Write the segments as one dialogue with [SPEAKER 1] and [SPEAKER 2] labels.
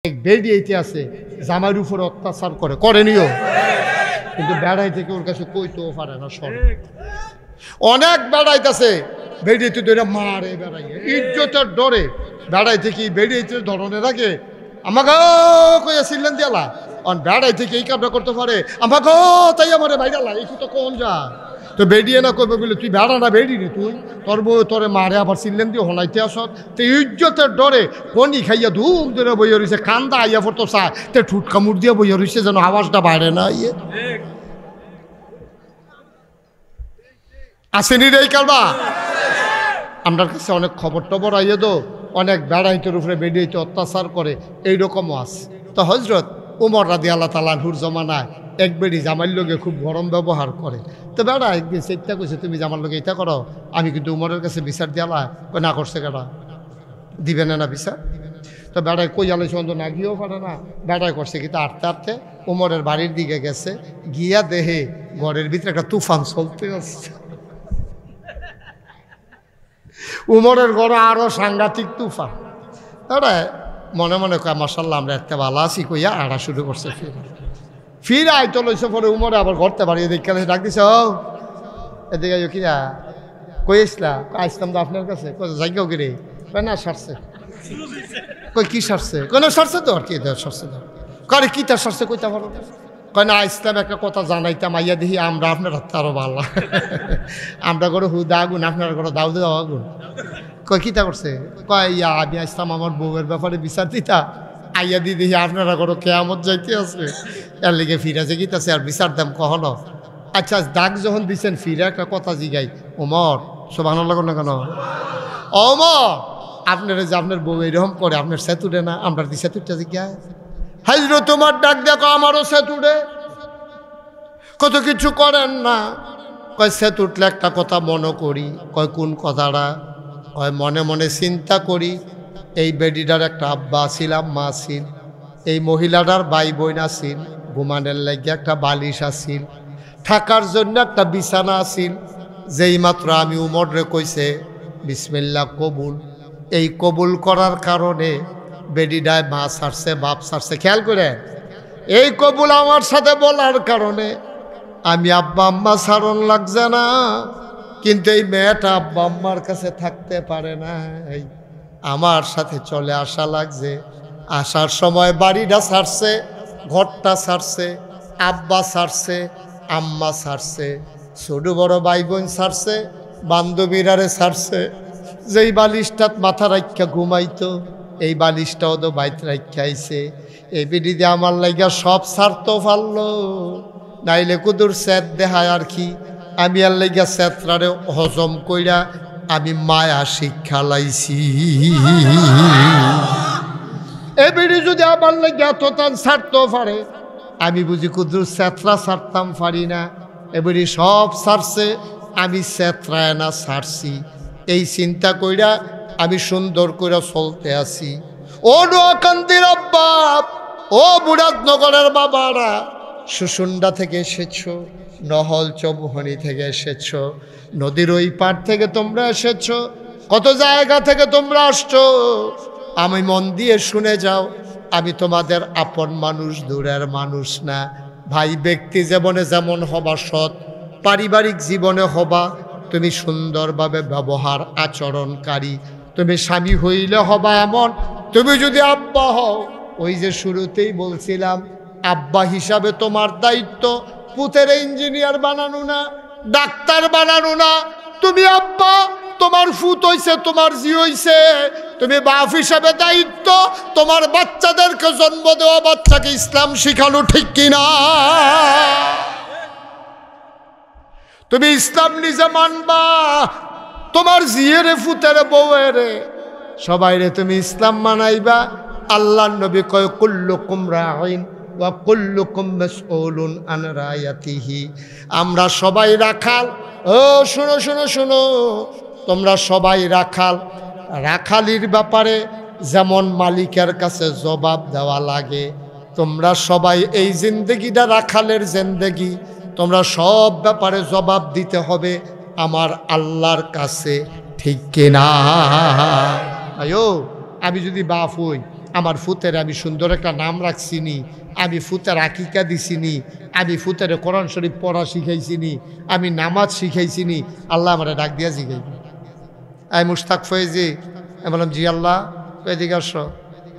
[SPEAKER 1] এক বেড়িয়েতে আছে জামাইয়ের উপর অত্যাচার করে করেনিও, কিন্তু বেড়াই থেকে ওর কাছে কইতেও পারে না। সর অনেক বেড়াইতেছে বেড়িয়েতে ধরে মারে বেড়াইয়ে ইজ্জতের ডরে বেড়াই থেকে বেড়িয়েতে ধরনের আগে আমাকে কইয়াছিলেন দিয়ালা অন বেড়াই থেকে এই কাজটা করতে পারে আমাকে তাই আমার বাইরালা এই তো কোন যা তো বেড়িয়ে না কইবে বলে তুই বেড়া না বেড়ি রে তুই তোর বউ তোরে মারে আবার চিনলেন দিয়ে হলাইতে আসত তো ইজ্জতের ডরে কনি খাইয়া ধুম ধরে বইয়া রয়েছে কান্দা আইয়া পড়তো চা তো ঠুট কামড় দিয়ে বইয়া রয়েছে যেন আওয়াজটা বাইরে না ইয়ে আসেনি রে এই কালবা আমার কাছে অনেক খবর টবর আইয়ে তো অনেক বেড়াইতের উপরে বেড়িয়েতে অত্যাচার করে এইরকমও আছে। তো হজরত উমর রাদিয়াল্লাহু তাআলা আনহুর জমানায় এক বেড়ি জামাইর লোকে খুব গরম ব্যবহার করে। তো বেড়া একদিন চেষ্টা করছে তুমি জামার লোকে এটা করো, আমি কিন্তু উমরের কাছে বিচার দিয়ালা না করছে কেডা দিবে না বিচার। তো বেড়ায় কই আলো সন্দ না গিয়েও পারে না, বেড়ায় করছে কিন্তু আটতে আটতে উমরের বাড়ির দিকে গেছে, গিয়া দেহে ঘরের ভিতরে একটা তুফান চলতে আসছে। উমরের ঘরে আরো সাংঘাতিক তুফান। দাদা মনে মনে কয় মাশাআল্লাহ আমরা একটা ভালো আছি কইয়া আড়া শুরু করছে। ফির আইতো লইছে পরে উমরে আবার ঘরতে বাড়িয়ে দেখে ডাক দিছে, ও এদিকে কিরা কই আসলা? আসলাম তো আপনার কাছে। যাইও কি রে? না সারছে। কই কি সারছে? কেন সারছে তো আর কি সারছে তো করে কি তার সারছে কইতে পারো? কয় না ইসলাম একটা কথা জানাইতাম আইয়া দেখি আমরা আপনার হাতে আরো ভালো আমরা করে হুদা আগুন আপনার করে দাউ দাও আগুন। কয় কিতা করছে? কয় ইয়া আমি আসতাম আমার বউয়ের ব্যাপারে বিচার দিতা আইয়া দি দেখি আপনারা করো কেয়ামত যাইতে আছে এর লিগে ফিরাছে গীতাছে আর বিচার দাম কখনো। আচ্ছা ডাক যখন দিচ্ছেন ফিরে একটা কথা জিগাই, ওমর সুবহানাল্লাহ না কেন ওমর আপনারা যে আপনার বউ এরকম করে আপনার সেতুরে না আমরা দি সেতুরটা জিগায় হাজর তোমার ডাক দেখো আমারও সেতুরে কত কিছু করেন না। কয় সেতু উঠলে একটা কথা মনে করি। কয় কোন কথাটা? কয় মনে মনে চিন্তা করি এই বেডিটার একটা আব্বা আছিল আম্মা আছিল, এই মহিলাটার ভাই বোন আছিল, ঘুমানের লাগিয়ে একটা বালিশ আছিল, থাকার জন্য একটা বিছানা আছিল। যেই মাত্র আমি উমরে কইছে বিসমিল্লাহ কবুল, এই কবুল করার কারণে বেডিডায় মা ছাড়ছে বাপ ছাড়ছে। খেয়াল করে এই কবুল আমার সাথে বলার কারণে আমি আব্বা আম্মা ছাড়ন লাগছে না, কিন্তু এই মেয়েটা আব্বা আম্মার কাছে থাকতে পারে না, আমার সাথে চলে আসা লাগছে। আসার সময় বাড়িটা ছাড়ছে, ঘরটা ছাড়ছে, আব্বা ছাড়ছে, আম্মা ছাড়ছে, ছোট বড় ভাই বোন ছাড়ছে, বান্ধবীরারে ছাড়ছে। যেই বালিশটাত মাথা রাখা ঘুমাইতো এই বালিশটাও তো বাইত রাখা আইছে। এই বিডিতে আমার লাগা সব ছাড়তো পারলো, নাইলে কুদুর স্যাত দেখায় আর কি। আমি আর লাগা স্যাতরারে হজম কইরা আমি মায়া শিক্ষা লাইছি। এই বিডি যদি আমার লাগা এতটান ছাড়তেও পারে আমি বুঝি কুদুর স্যাতরা ছাড়তাম পারি না। এবারে সব ছাড়ছে আমি স্যাতরায় না ছাড়ছি, এই চিন্তা কইরা আমি সুন্দর করে চলতে আছি। ও নোয়াকান্দির আব্বা, ও মুরাদনগরের বাবারা, সুসুন্ডা থেকে এসেছো, নহল চৌমুহনী থেকে এসেছো, নদীর ওই পার থেকে তোমরা এসেছো, কত জায়গা থেকে তোমরা আসছো। আমি মন দিয়ে শুনে যাও, আমি তোমাদের আপন মানুষ, দূরের মানুষ না। ভাই ব্যক্তি জীবনে যেমন হবা সৎ, পারিবারিক জীবনে হবা তুমি সুন্দরভাবে ব্যবহার আচরণকারী। তুমি স্বামী হইলে হবা এমন, তুমি যদি আব্বা হও ওই যে শুরুতেই বলছিলাম আব্বা হিসাবে তোমার দায়িত্ব পুতের ইঞ্জিনিয়ার বানানো না, ডাক্তার বানানো না। তুমি আব্বা, তোমার ফুত হইছে, তোমার জি হইছে, তুমি বাপ হিসাবে দায়িত্ব তোমার বাচ্চাদেরকে জন্ম দেওয়া, বাচ্চাকে ইসলাম শিখানো, ঠিক কিনা? তুমি ইসলাম নিজে মানবা, তোমার জিয়েরে ফুতেরে বউয়েরে সবাইরে তুমি ইসলাম মানাইবা। আল্লাহর নবী কয় কুল্লুকুম রাঈন ওয়া কুল্লুকুম মাসউলুন আন রায়াতিহি। আমরা সবাই রাখাল। ও শুনো শুনো শুনো, তোমরা সবাই রাখাল। রাখালির ব্যাপারে যেমন মালিকের কাছে জবাব দেওয়া লাগে, তোমরা সবাই এই জিন্দেগিটা রাখালের জিন্দেগি, তোমরা সব ব্যাপারে জবাব দিতে হবে আমার আল্লাহর কাছে, ঠিক কিনা? আয়ো আমি যদি বাপ হই আমার ফুতের আমি সুন্দর একটা নাম রাখছিনি, আমি ফুতের আকিকা দিছিনি, আমি ফুতের কোরআন শরীফ পড়া শিখাইছিনি, আমি নামাজ শিখাইছিনি। আল্লাহ আমার ডাক দিয়া শিখাইবি। আমি মুশতাক ফয়েজি, আমি বললাম জি আল্লাহ। এদিকে আসো।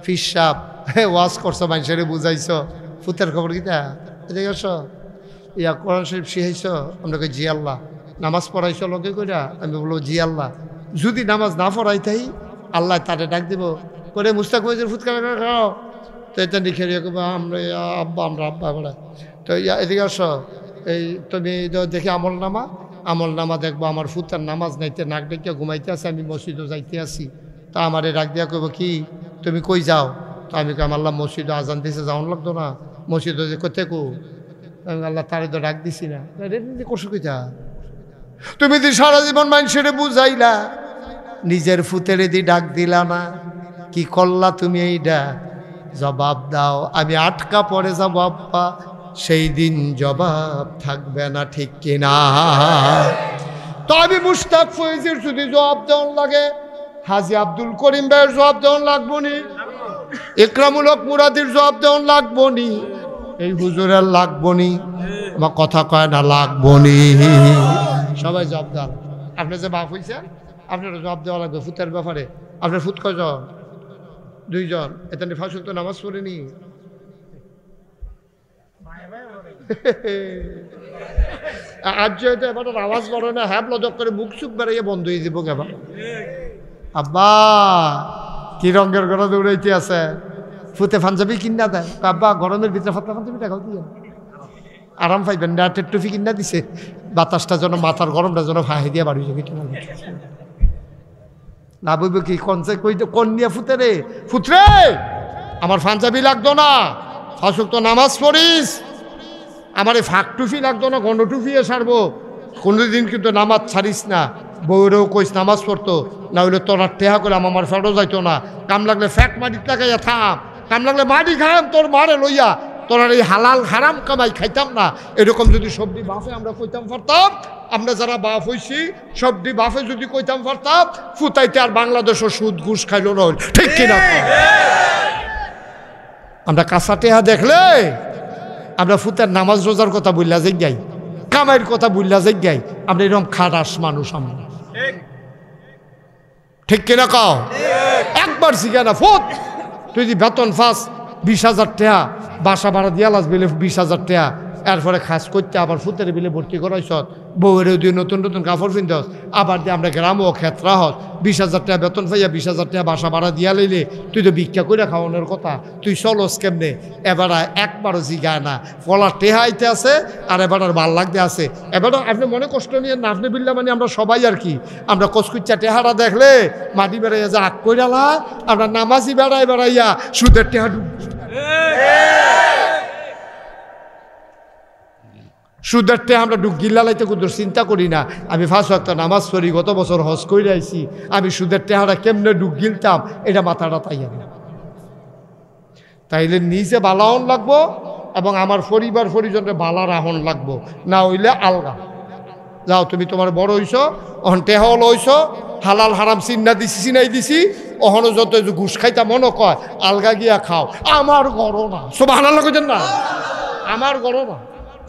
[SPEAKER 1] ফিস সাপ, ওয়াজ করছো, মানুষের বুঝাইছ, ফুতের খবর কিতা? এদিকে আসো। ইয়া কোরআন শরীফ শিখাইছ? আমরা কই জি আল্লাহ। নামাজ পড়াইছ লোকে কইরা? আমি বলবো জি আল্লাহ। যদি নামাজ না পড়াইতাই আল্লাহ তারে ডাক দিব করে মুস্তাক ফয়েজের ফুৎকার খাও। তো এটা লিখে রেখে আমরা আব্বা, আমরা আব্বা বলে। তো এদিকে আসো, এই তুমি দেখি আমল নামা দেখবো আমার ফুতার নামাজ নাইতে নাক ডেকে ঘুমাইতে আছে, আমি মসজিদও যাইতে আসি। তা আমারে ডাক দিয়া কইব কি তুমি কই যাও? তো আমি কাম আল্লাহ মসজিদে আজান দিছে, যাওয়ান লাগতো না? মসজিদে যে কোথায় কো? আমি আল্লাহ তারে তো ডাক দিছি না। করছো কইতা? তুমি দি সারা জীবন মানুষের বুঝাইলা, নিজের ফুতের দি ডাক দিলা না, কি করলা তুমি? এইটা জবাব দাও। আমি আটকা পড়ে যাবো আব্বা, সেই দিন জবাব থাকবে না, ঠিক কিনা? তো আমি মুশতাক ফয়েজের যদি জবাব দেওয়ান লাগে, হাজী আব্দুল করিম ভাইয়ের জবাব দেওয়ান লাগবো নি, ইকরামুল হক মুরাদির জবাব দেওয়ান লাগবো নি, এই হুজুরের লাগবো নি? আমার কথা কয় না লাগবো নি? সবাই জবাব দেন। আপনি যে বাপ হয়েছে আপনার জবাব দেওয়া লাগবে ফুতের ব্যাপারে। আপনার ফুত কয়জন? 2 জন। এখানে ফাঁসুক তো নামাজ পড়েনি। আজ যেহেতু এবার আওয়াজ বড় না, হ্যাঁ লজক করে মুখ চুপ বেড়াইয়ে বন্ধ হয়ে যাব কেবা। আব্বা কি রঙের ঘরে দৌড়াইতে আছে, ফুতে পাঞ্জাবি কিনা দেয়। আব্বা গরমের ভিতরে ফাতলা পাঞ্জাবি টাকাও দিয়ে আরাম পাইবেন না, টুফি কিনা দিছে, বাতাসটা যেন মাথার গরমটা যেন ফাঁহে দিয়ে বাড়ি যাবে। না বলবো কি কনসে কইতে কন্যা ফুতে রে, ফুতরে আমার পাঞ্জাবি লাগতো না, ফাঁসুক তো নামাজ পড়িস, আমার এই ফাঁক টুফি লাগতো না, গন্ড টুফিয়ে সারবো, কোনোদিন কিন্তু নামাজ ছাড়িস না। বউরেও কইস নামাজ পড়তো, না হইলে তোর টেহা করে আমার ফেরো যাইতো না। কাম লাগলে ফ্যাট মাটির টাকাইয়া থাম, কাম লাগলে মাটি খাম তোর মারে লইয়া, তোর এই হালাল হারাম কামাই খাইতাম না। এরকম যদি সবজি বাফে আমরা কইতাম পারতাম, আমরা যারা বাপ হইছি সবজি বাফে যদি কইতাম পারতাম, ফুতাইতে আর বাংলাদেশও সুদ ঘুষ খাইল না, ঠিক কিনা? আমরা কাঁচা টেহা দেখলে আমরা ফুতের নামাজ রোজার কথা বললা যে গাই, কামাইয়ের কথা বললা যে গাই, আমরা এরকম খারাস মানুষ আমরা, ঠিক কিনা কও? একবার শিখে না ফুত, তুই যদি বেতন ফাঁস 20,000 টাকা, বাসা ভাড়া দিয়া লাস বিলে 20,000 টাকা, এরপরে খাস করতে আবার ফুতের বিলে ভর্তি করাইছ, বউয়েরও দিয়ে নতুন নতুন কাপড় পিনতেস, আবার দিয়ে আমরা গ্রামও ক্ষেত্রা হস, 20,000 টাকা বেতন পাইয়া 20,000 টাকা বাসা ভাড়া দিয়া লইলে তুই তো ভিক্ষা করে খাওয়ানোর কথা, তুই চলস কেমনে? এবার একবারও জিগায় না, ফলার টেহাইতে আছে আর এবার আর ভাল লাগতে আছে। এবার আপনি মনে কষ্ট নিয়ে না, আপনি বিল্লা মানে আমরা সবাই আর কি, আমরা কচকুচ্চা টেহারা দেখলে মাটি বেড়াইয়া যে আগ কইরালা, আমরা নামাজি বেড়াইয়া সুদের টেহা সুদেরতে আমরা ডুগিল্লা লাইতে কোনো চিন্তা করি না। আমি 5 ওয়াক্ত নামাজ পড়ি, গত বছর হজ করে আইছি, আমি সুদের টেহারা কেমনে ডুগিলতাম এটা মাথাটা তাইয়া না। তাইলে নিজে বালাহন লাগবো এবং আমার পরিবার পরিজনের বালা রাহন লাগবো, না হইলে আলগা যাও। তুমি তোমার বড় হইছ, অহন টেহাও লইছ, হালাল হারাম চিনাই দিছি, অহনো যত ঘুষ খাইতা মনে কয় আলগা গিয়া খাও। আমার গরো না, সব হালাল কইতেন না, আমার গরো না,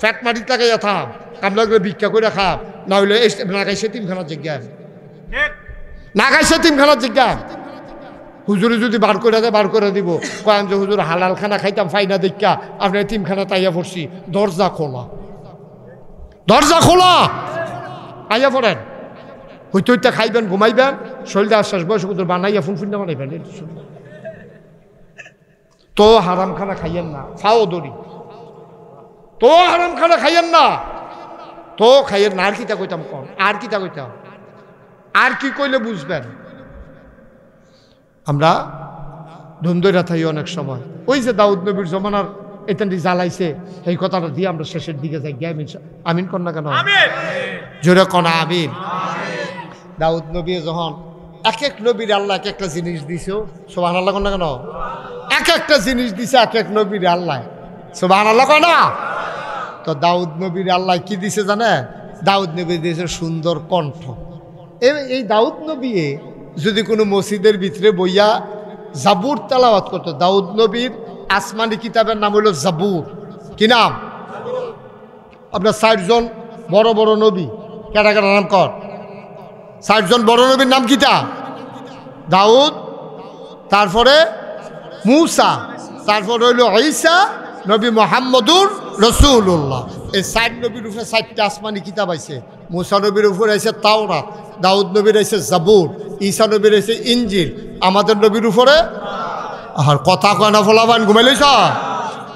[SPEAKER 1] ফ্যাট মাটির টাকাইয়া থাম, কাম লাগলে ভিক্ষা করে খাম, না হইলে নাগাইছে তিনখানার জিজ্ঞান, নাগাইছে তিনখানার জিজ্ঞান। হুজুরে যদি বার করে দেয় বার করে দিব, কয়েন যে হুজুর হালাল খানা খাইতাম ফাইনা দেখা আপনার তিনখানা তাইয়া পড়ছি, দরজা খোলা, দরজা খোলা, আইয়া পড়েন, হইতে হইতে খাইবেন, ঘুমাইবেন, শরীরে আশ্বাস বয়স হুজুর বানাইয়া ফুনফুন্না বানাইবেন। তো হারাম খানা খাইয়েন না, ফাও দড়ি, তো হারাম খানা খাইয়েন না, তো খাইয়েন না। আর কিতা কইতাম কন, আর কিতা কইতাম, আর কি কইলে বুঝবেন? আমরা ধুমদইরা থাই অনেক সময়, ওই যে দাউদ নবীর জমানার এতেন জ্বালাইছে, এই কথাটা দিয়ে আমরা শেষের দিকে যাই। আমিন কন না কেন? জোরে কন আমিন। দাউদ নবী যখন এক এক নবীর আল্লাহ এক একটা জিনিস দিছে, সুবহানাল্লাহ কন না কেন? এক একটা জিনিস দিছে এক এক নবীর আল্লাহ, সুবহানাল্লাহ কন না? তো দাউদ নবীর আল্লাহ কি দিছে জানে? দাউদ নবী দিয়েছে সুন্দর কণ্ঠ। এই দাউদ নবী যদি কোনো মসজিদের ভিতরে বইয়া জাবুর তেলাওয়াত করতো। দাউদ নবীর আসমানি কিতাবের নাম হলো জাবুর। কি নাম? আপনার 60 জন বড় বড় নবী কেটা কেটা নাম কর? 60 জন বড় নবীর নাম কিতা? দাউদ, তারপরে মূসা, তারপরে হইল ঈসা, নবী মুহাম্মদুর রাসূলুল্লাহ। এই 60 নবীর উপরে 60টা আসমানি কিতাব আছে। মূসা নবীর উপরে আছে তাওরাত, দাউদ নবীর আছে জাবুর, ঈসা নবীর আছে ইনজিল, আমাদের নবীর উপরে আর কথা কয় না ফলাবান ঘুমাইলেছ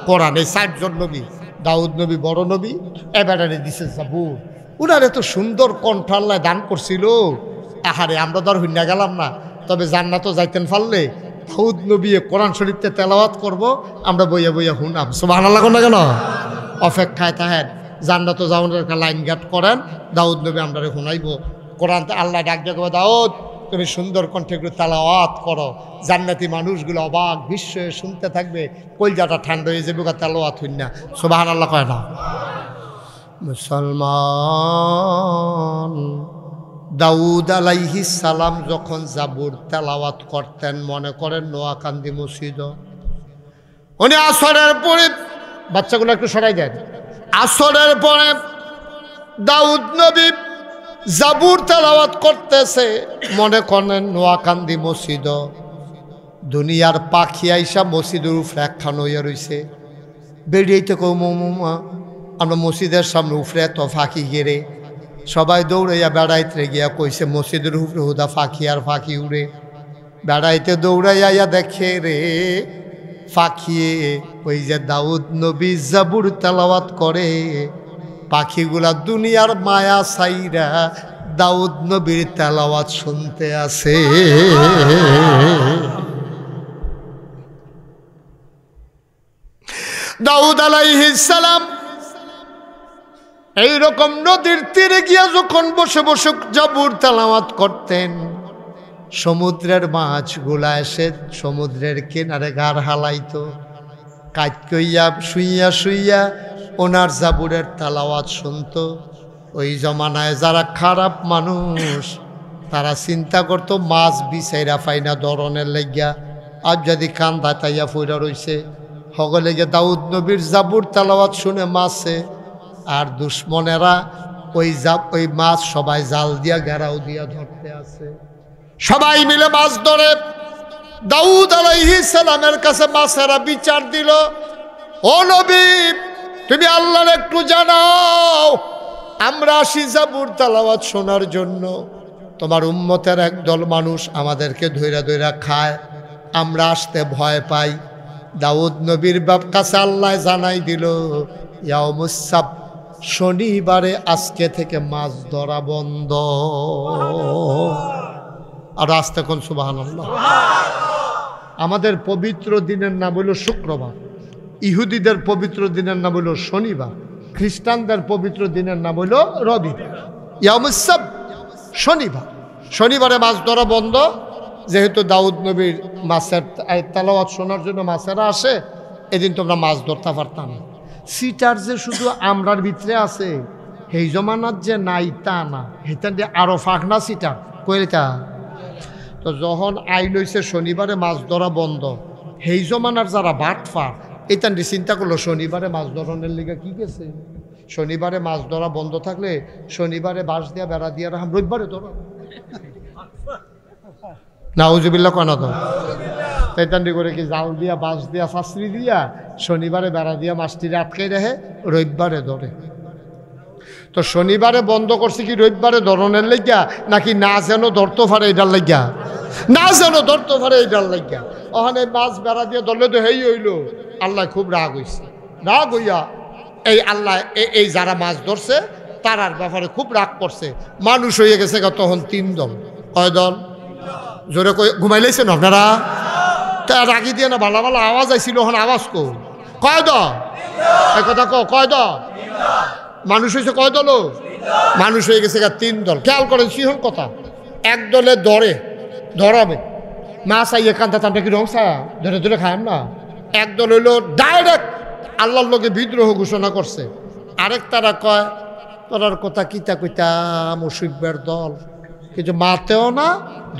[SPEAKER 1] কোরআন। এই 60 জন নবী, দাউদ নবী বড় নবী, এবারে দিছে জাবুর। উনার এত সুন্দর কণ্ঠ আল্লাহ দান করছিল। আহারে আমরা তো আর হইনা গেলাম না, তবে জান্নাতও যাইতেন পারলে দাউদ নবী কোরআন শরীফতে তেলাওয়াত করব, আমরা বইয়া বইয়া শুনাম। সুবহানাল্লাহ না কেন? অপেক্ষায় থাকেন, জান্নাতও যাওয়ার একটা লাইন গাট করেন, দাউদ নবী আমরা শুনাইব কোরআন। আল্লাহ ডাক দেখবো, দাউদ তুমি সুন্দর কণ্ঠে একটু তেলাওয়াত করো, জান্নাতি মানুষগুলো অবাক বিস্ময়ে শুনতে থাকবে, কলজাটা ঠান্ডা হয়ে যাবে তেলাওয়াত হইন না। সুবহানাল্লাহ কয় না? মুসলমান দাউদ আলাইহিস সালাম যখন জাবুর তেলাওয়াত করতেন, মনে করেন নোয়াকান্দি মসজিদ, উনি আসরের পরে, বাচ্চাগুলো একটু সরাই দেন, আসরের পরে দাউদ নবী জাবুর তেলাওয়াত করতেছে, মনে করেন নোয়াকান্দি মসজিদ, দুনিয়ার পাখি আইসা মসজিদের উপরে একখান হইয়া রইছে। বেরিয়েতে কৌ মৌমা আমরা মসজিদের সামনে উফরে তো ফাঁকি গেড়ে, সবাই দৌড়াইয়া বেড়াইতে গিয়া কইছে মসজিদের উপরে হুদা ফাঁকি আর ফাঁকি উড়ে। বেড়াইতে দৌড়াইয়া দেখে রে ফাঁকিয়ে ওই যে দাউদ নবী জাবুর তেলাওয়াত করে, পাখিগুলা দুনিয়ার মায়া সাইরা দাউদ নবীর তেলাওয়াত শুনতে আসে। দাউদ আলাইহিস সালাম এইরকম নদীর তীরে গিয়া যখন বসে বসে জাবুর তেলাওয়াত করতেন, সমুদ্রের মাছগুলা এসে সমুদ্রের কিনারে গার হালাইতো, কাজ কইয়া শুইয়া শুইয়া ওনার জাবুরের তেলাওয়াত শুনতো। ওই জমানায় যারা খারাপ মানুষ তারা চিন্তা করতো মাছ বিচাইরা পাইনা ধরনের লাগিয়া, আর যদি কান্দা তাইয়া ফুইরা রইছে, সকলে গিয়ে দাউদ নবীর জাবুর তেলাওয়াত শুনে মাছে, আর দুশ্মনেরা ওই মাছ সবাই জাল দিয়া ঘেরাও দিয়া ধরতে আছে, সবাই মিলে মাছ ধরে। দাউদ আলাইহিস সালামের কাছে মাছেরা বিচার দিল, ও নবী তুমি আল্লাহর একটু জানাও, আমরা আসি জাবুর তেলাওয়াত শোনার জন্য, তোমার উম্মতের একদল মানুষ আমাদেরকে ধইরা ধইরা খায়, আমরা আসতে ভয় পাই। দাউদ নবীর বাপ কাছে আল্লাহ জানাই দিল, ইয়াউমুস সাbt, শনিবারে আজকে থেকে মাছ ধরা বন্ধ। আর আসতে কোন সুবহানাল্লাহ। আমাদের পবিত্র দিনের নাম হইল শুক্রবার, ইহুদিদের পবিত্র দিনের নাম হইল শনিবার, খ্রিস্টানদের পবিত্র দিনের নাম হইল রবিবার। ইয়াউমুস সাbt, শনিবার, শনিবারে মাছ ধরা বন্ধ। যেহেতু দাউদ নবীর মাছের তেলাওয়াত শোনার জন্য মাছেরা আসে, এদিন তোমরা মাছ ধরতে পারতাম। সিটার যে শুধু আমরার ভিতরে আছে, সেই জমানার যে নাই তা না, হেতান দিয়ে আরো ফাঁকনা সিটার কইটা। তো যখন আইন হয়েছে শনিবারে মাছ ধরা বন্ধ, সেই জমানার যারা বাটফা এইটান দিয়ে চিন্তা করলো শনিবারে মাছ ধরনের লিগে কি গেছে, শনিবারে মাছ ধরা বন্ধ থাকলে শনিবারে বাঁশ দিয়া বেড়া দিয়া রাখাম, রবিবারে ধরো নাউজুবিল্লাহ কয় না তো। তাইতান্ডি করে কি জাল দিয়া বাঁশ দিয়া শাস্ত্রী দিয়া শনিবারে বেড়া দিয়া মাছটিরে আটকে রাখে, রবিবারে ধরে। তো শনিবারে বন্ধ করছে কি রবিবারে ধরনের লাগিয়া, নাকি না যেন ধরতে পারে এটার লাগিয়া? না যেন ধরতে পারে এটার লাগিয়া। ওখানে মাছ বেড়া দিয়ে ধরলে তো হেই হইল, আল্লাহ খুব রাগ হইছে। রাগ হইয়া এই আল্লাহ এই যারা মাছ ধরছে তারার ব্যাপারে খুব রাগ করছে। মানুষ হয়ে গেছে তখন 3 দল। কয় দল? জোরে ঘুমাইলেছেন আপনারা? তা রাগি দিয়ে না ভালো ভালো আওয়াজ আইছিল, ওখানে আওয়াজ কয় দল? এই কথা কয় দল? মানুষ হয়েছে কয় দল? মানুষ হয়ে গেছে 3 দল। খেয়াল করেন সিহন কথা। এক দলে ধরাবে মাছ আইয়ে কান্তা টানটা কি রংসা ধরে ধরে খায় না। এক দল হইল ডাইরেক্ট আল্লাহর লোকে বিদ্রোহ ঘোষণা করছে। আরেক তারা কয় তোরার কথা কিতা কইতা মুশরিকদের দল, কিন্তু মাতেও না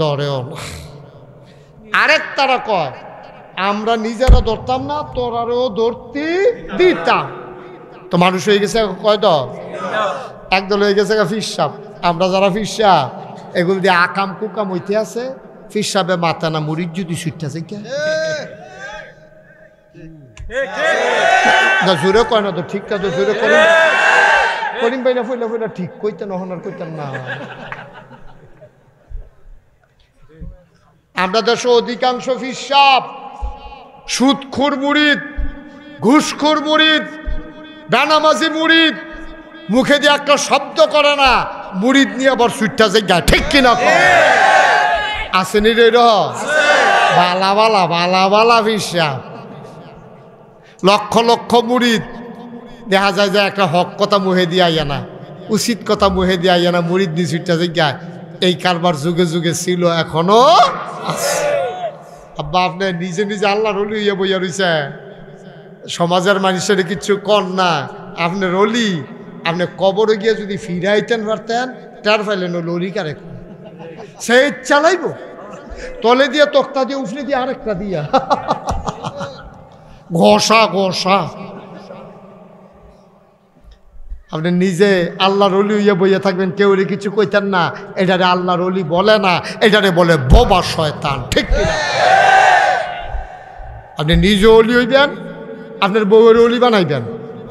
[SPEAKER 1] ধরেও না। আরেক তারা কয় আমরা নিজেরা ধরতাম না, তোরারও ধরতে দিতাম। তো মানুষ হয়ে গেছে কয় দল? একদল হয়ে গেছে ফির সাপ। আমরা যারা ফির সাপ এগুলো দিয়ে আকাম কুকাম হইতে আছে, ফির সাপে মাথা না মুড়ির যদি ছুটতেছে কে না জোরে কয় না তো ঠিক না, তো জোরে করিম ভাই না ফইলা ফইলা ঠিক কইতেন নহনার কইতেন না। আমরা দেশে অধিকাংশ ফির সাপ সুদখোর মুরিদ, ঘুষখোর মুরিদ, বেনামাজি মুরিদ, মুখে দিয়ে একটা শব্দ করে না, মুরিদ নিয়ে আবার সুইটটা যে গায়, ঠিক কিনা আসেনি রে? বালা বালা বালা বালা ফির সাপ, লক্ষ লক্ষ মুরিদ। দেখা যায় যে একটা হক কথা মুহে দিয়ে আইয়া না, উচিত কথা মুহে দিয়ে আইয়া না, মুরিদ নিয়ে সুইটটা যে গায়। এই কারবার যুগে যুগে ছিল, এখনো আছে। আব্বা আপনি নিজে নিজে আল্লাহর ওলি হইয়া বইয়া রইছে, সমাজের মানুষের কিচ্ছু কর না, আপনার ওলি। আপনি কবরে গিয়ে যদি ফিরাইতেন পারতেন, টার ফাইলেন ওলি কারে সে চালাইব, তলে দিয়ে তক্তা দিয়ে উফলে দিয়ে আরেকটা দিয়া ঘষা ঘষা। আপনি নিজে আল্লাহর ওলি হইয়া বইয়া থাকবেন, কেউ কিছু কইতেন না, এটারে আল্লাহর ওলি বলে না, এটারে বলে বোবা শয়তান, ঠিক কিনা? আপনি নিজে ওলি হইবেন, আপনার বউয়ের ওলি বানাইবেন,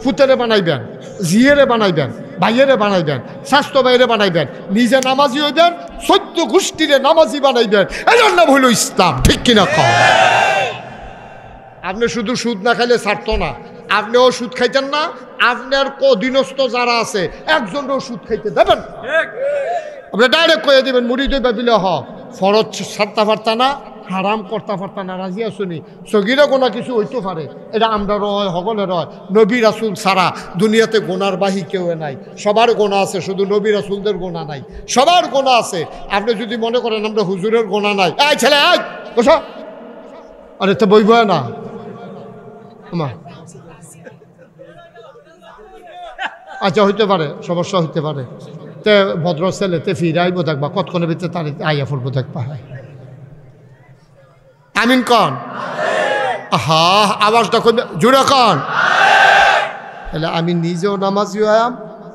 [SPEAKER 1] ফুতেরে বানাইবেন, জিয়েরে বানাইবেন, ভাইয়েরে বানাইবেন, স্বাস্থ্য ভাইয়েরে বানাইবেন, নিজে নামাজি হইবেন, 14 গোষ্ঠীরে নামাজি বানাইবেন, এটার নাম হইল ইসলাম, ঠিক কিনা কম? আপনি শুধু সুদ না খাইলে ছাড়তো না, আপনিও সুদ খাইতেন না, আপনার অধীনস্থ যারা আছে একজনও সুদ খাইতে দেবেন। আপনি ডাইরেক্ট কয়ে দেবেন মুড়ি দই ভাবিলে ফরজ ছাড়তে পারতা না, হারাম করতে পারতা না, রাজি আসুনি, সগিরা গোনা কিছু হইতে পারে, এটা আমরা রয় হগলে রয়। নবী রাসুল ছাড়া দুনিয়াতে গোনার বাহি কেউ নাই, সবার গোনা আছে, শুধু নবী রাসুলদের গোনা নাই, সবার গোনা আছে। আপনি যদি মনে করেন আমরা হুজুরের গোনা নাই, এই ছেলে আয় বসা, আরে তো বইব না মা, আচ্ছা হইতে পারে, সমস্যা হইতে পারে, তে ভদ্র ছেলে তে ফিরে আইব দেখবা, কতক্ষণের ভিতরে তার আইয়া ফুলবো দেখবা। আমিন কন, হা আওয়াজটা করবে জোরে কন। তাহলে আমি নিজেও নামাজি হইয়াম,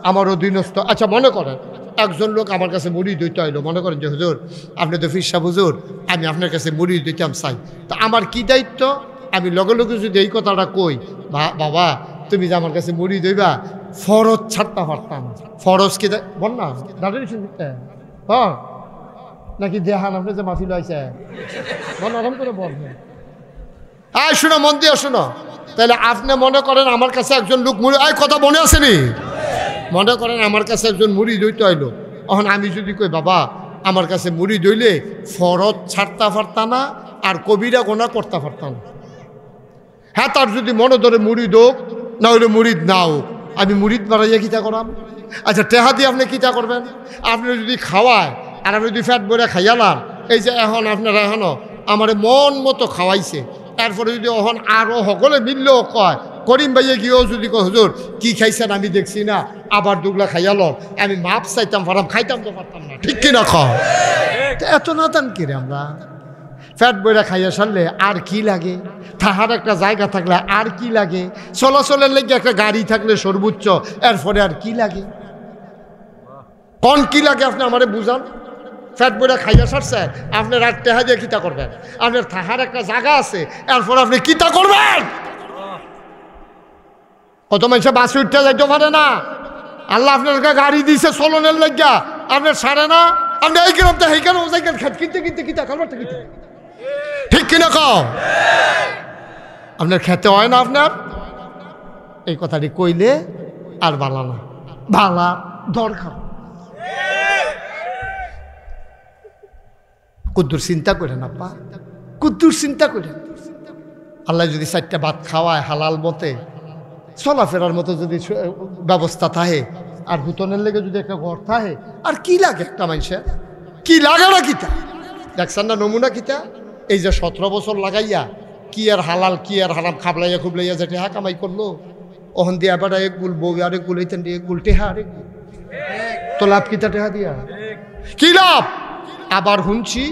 [SPEAKER 1] আমার অধীনস্থ। আচ্ছা মনে করেন একজন লোক আমার কাছে মুড়ি দইতে আইলো, মনে করেন যে হুজুর আপনি তো ফির সাহেব হুজুর, আমি আপনার কাছে মুড়ি দিতাম চাই, তা আমার কি দায়িত্ব? আমি লগে লগে যদি এই কথাটা কই, বাবা তুমি যে আমার কাছে মুড়ি দইবা, ফরজ ছাড়তে পারতাম, ফরজ কি বল না দাঁড়িয়ে শুনতে হ্যাঁ নাকি দেহান আপনি যে মাফি লাইছে বল, আরাম করে বলবেন। হ্যাঁ শুনো, মন দিয়ে শোনো। তাহলে আপনি মনে করেন আমার কাছে একজন লোক মুড়ি, এই কথা মনে আসেনি? মনে করেন আমার কাছে একজন মুড়ি দইতে আইলো, এখন আমি যদি কই বাবা আমার কাছে মুড়ি দইলে ফরজ ছাড়তে পারতা না, আর কবিরা গোনা করতে পারতাম না। হ্যাঁ তার যদি মনে ধরে মুড়ি দোক, না হইলে মুড়িদ নাও, আমি মুড়িদ বাড়াইয়া কিতা করাম? আচ্ছা টেহা দিয়ে আপনি কিতা করবেন? আপনি যদি খাওয়ায় আর আপনি যদি ফ্যাট বইরা খাইয়ালাম, এই যে এখন আপনারা এখনও আমার মন মতো খাওয়াইছে, তারপরে যদি এখন আরও সকলে মিললেও কয়, করিম ভাইয়া গিয়েও যদি কয় হুজুর কি খাইছেন আমি দেখছি না, আবার দুগলা খাইয়াল, আমি মাপ চাইতাম পারতাম, খাইতাম তো পারতাম না, ঠিক কিনা খাও? এত নাতান কিরে আমরা ফ্যাট বইরা খাইয়া সারলে আর কি লাগে? থাকার একটা জায়গা থাকলে আর কি লাগে? চলাচলের লেগে একটা গাড়ি থাকলে সর্বোচ্চ, এরপরে আর কি লাগে? কোন কি লাগে আপনি আমারে বুঝান। ফ্যাট বইরা খাইয়া সারছে, আপনার আর টেহা দিয়ে কিতা করবেন? আপনার থাকার একটা জায়গা আছে, এরপর আপনি কিতা করবেন? কত মানুষে বাসে উঠতে যাইতে পারে না, আল্লাহ আপনার গাড়ি দিয়েছে চলনের লাগিয়া, আপনার সারে না, আপনি এই গ্রামটা এইখানে ও জায়গায় খেত কিনতে কিনতে কিতা কারবারটা কিতা, ঠিক কিনা কও? আপনার খেতে হয় না আপনার? এই কথাটি কইলে আর বালা না, বালা দরকার। কুদ্দুর চিন্তা করেন আপা, কুদ্দুর চিন্তা করেন। আল্লাহ যদি 4টা ভাত খাওয়ায় হালাল মতে, চলাফেরার মতো যদি ব্যবস্থা থাকে, আর হুতনের লেগে যদি একটা ঘর থাকে, আর কি লাগে একটা মানুষের? কি লাগে না কিতা? দেখছেন না নমুনা কিতা? এই যে 17 বছর লাগাইয়া কি আর হালাল কি আর হারাম খাবলাইয়া খুবলাইয়া যেটা হা কামাই করলো, ওখান দিয়ে আবার এক গুল বউ আরেক গুল, এইখান দিয়ে এক গুল টেহা আরেক গুল, তো লাভ কিতা টেহা দিয়া কি লাভ? আবার শুনছি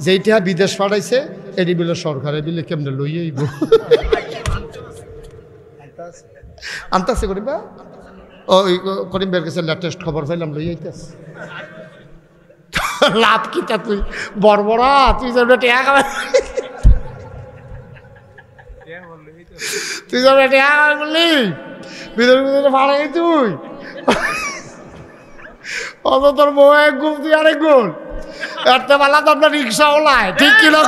[SPEAKER 1] যেই টেহা বিদেশ পাঠাইছে এটি বিলে সরকারে বিলে কেমনে লইয়ে আইব আনতাছে করিম ওই করিম বের কাছে লেটেস্ট খবর পাইলাম লইয়ে আইতাছে লাভ কিটা তুই বড়বড়া তুই যাবে টিয়া খাবে তুই যাবে টিয়া খাবে বললি ভিতরে ভিতরে ভাড়াই তুই অত তোর বউ এক গুণ তুই আরেক গুণ একটা বেলা তো আপনার রিক্সাওয়ালায় ঠিক কিনা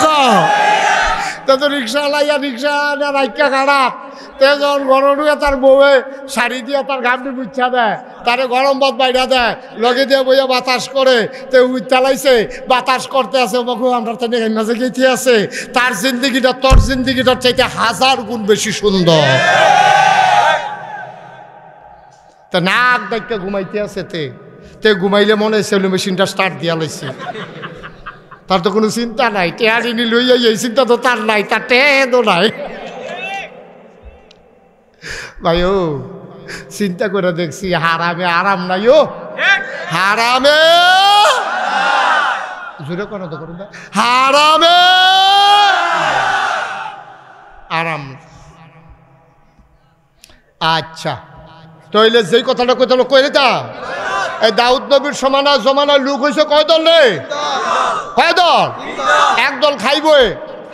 [SPEAKER 1] তো রিক্সাওয়ালা ইয়া রিক্সা রাইকা খারাপ তে যখন গরম ঢুকে তার বউয়ে শাড়ি দিয়ে তার গামটি বুচ্ছা দেয় তারে গরম ভাত বাইরা দেয় লগে দিয়ে বইয়া বাতাস করে তে উই চালাইছে বাতাস করতে আছে বকু আমরা তো মাঝে গেছে আছে তার জিন্দিগিটা তোর জিন্দিগিটার চাইতে 1000 গুণ বেশি সুন্দর তা নাক ডাইকা ঘুমাইতে আছে তে ঘুমাইলে মনে হয় সেলু মেশিনটা স্টার্ট দিয়া লাইছে তার তো কোনো চিন্তা নাই টেহারিনি লইয়া এই চিন্তা তো তার নাই তার টেদও নাই ভাই ও চিন্তা করে দেখছি হারামে আরাম নাই ও হারামে জোরে কোনো তো করুন হারামে আরাম আচ্ছা তাইলে যেই কথাটা কইতালো কইলে তা এই দাউদ নবীর জমানার লোক হয়েছে কয় দল রে কয় দল একদল খাইবই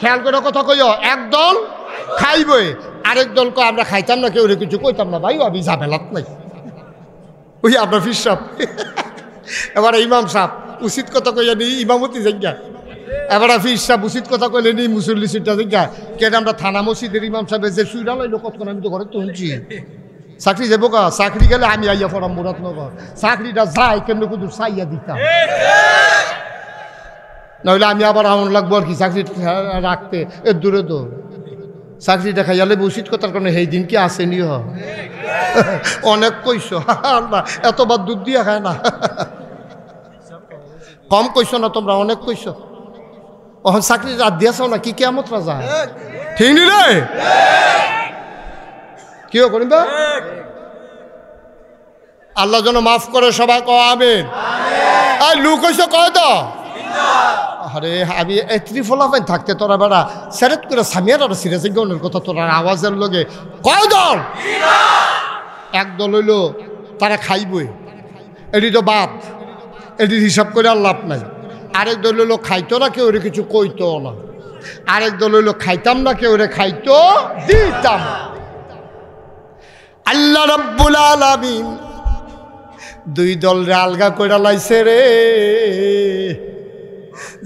[SPEAKER 1] খেয়াল করে কথা কইও একদল খাইবই আরেক দল কয় আমরা খাইতাম না কেউ কিছু কইতাম না ভাই আমি ঝামেলাত নাই ওই আপনার ফির সাহেব এবার ইমাম সাহেব উচিত কথা কইয়া নি ইমামতি জায়গা এবার ফির সাহেব উচিত কথা কইলে নি মুসল্লি সিটটা জায়গা কেন আমরা থানা মসজিদের ইমাম সাহেবের যে সুইরা লাইলো কতক্ষণ আমি তো ঘরে তো শুনছি চাকরি যাবো কা চাকরি গেলে আমি আইয়া পড়াম মুরাদনগর চাকরিটা যাই কেমনি কুদুর চাইয়া দিতাম নইলে আমি আবার আমন লাগবো আর কি চাকরি রাখতে এর দূরে তো চাকরিটা খাইয়ালে উচিত কথার কারণে সেই দিন কি আসেনি অনেক কইস এতবার দুধ দিয়া খায় না কম কইস না তোমরা অনেক কইস ওখান চাকরি রাত দিয়াছ না কি কেমত রাজা ঠিক নি রে কি করিম আল্লাহ যেন মাফ করে সবাই কয় আমিন আর লুক হইছে কয় তো আরে আমি এত্রি ফলাফাইন থাকতে তোরা বেড়া সেরেট করে সামিয়ার আর সিরিয়াস গনের কথা তোরা আওয়াজের লগে কয় দল এক দল হইল তারা খাইবই এটি তো বাদ এটির হিসাব করে আর লাভ নাই আরেক দল হইল খাইতো না কেউ কিছু কইতো না আরেক দল হইল খাইতাম না কেউ খাইতো দিতাম আল্লাহ রাব্বুল আলামিন দুই দল রে আলগা কইরা লাইছে রে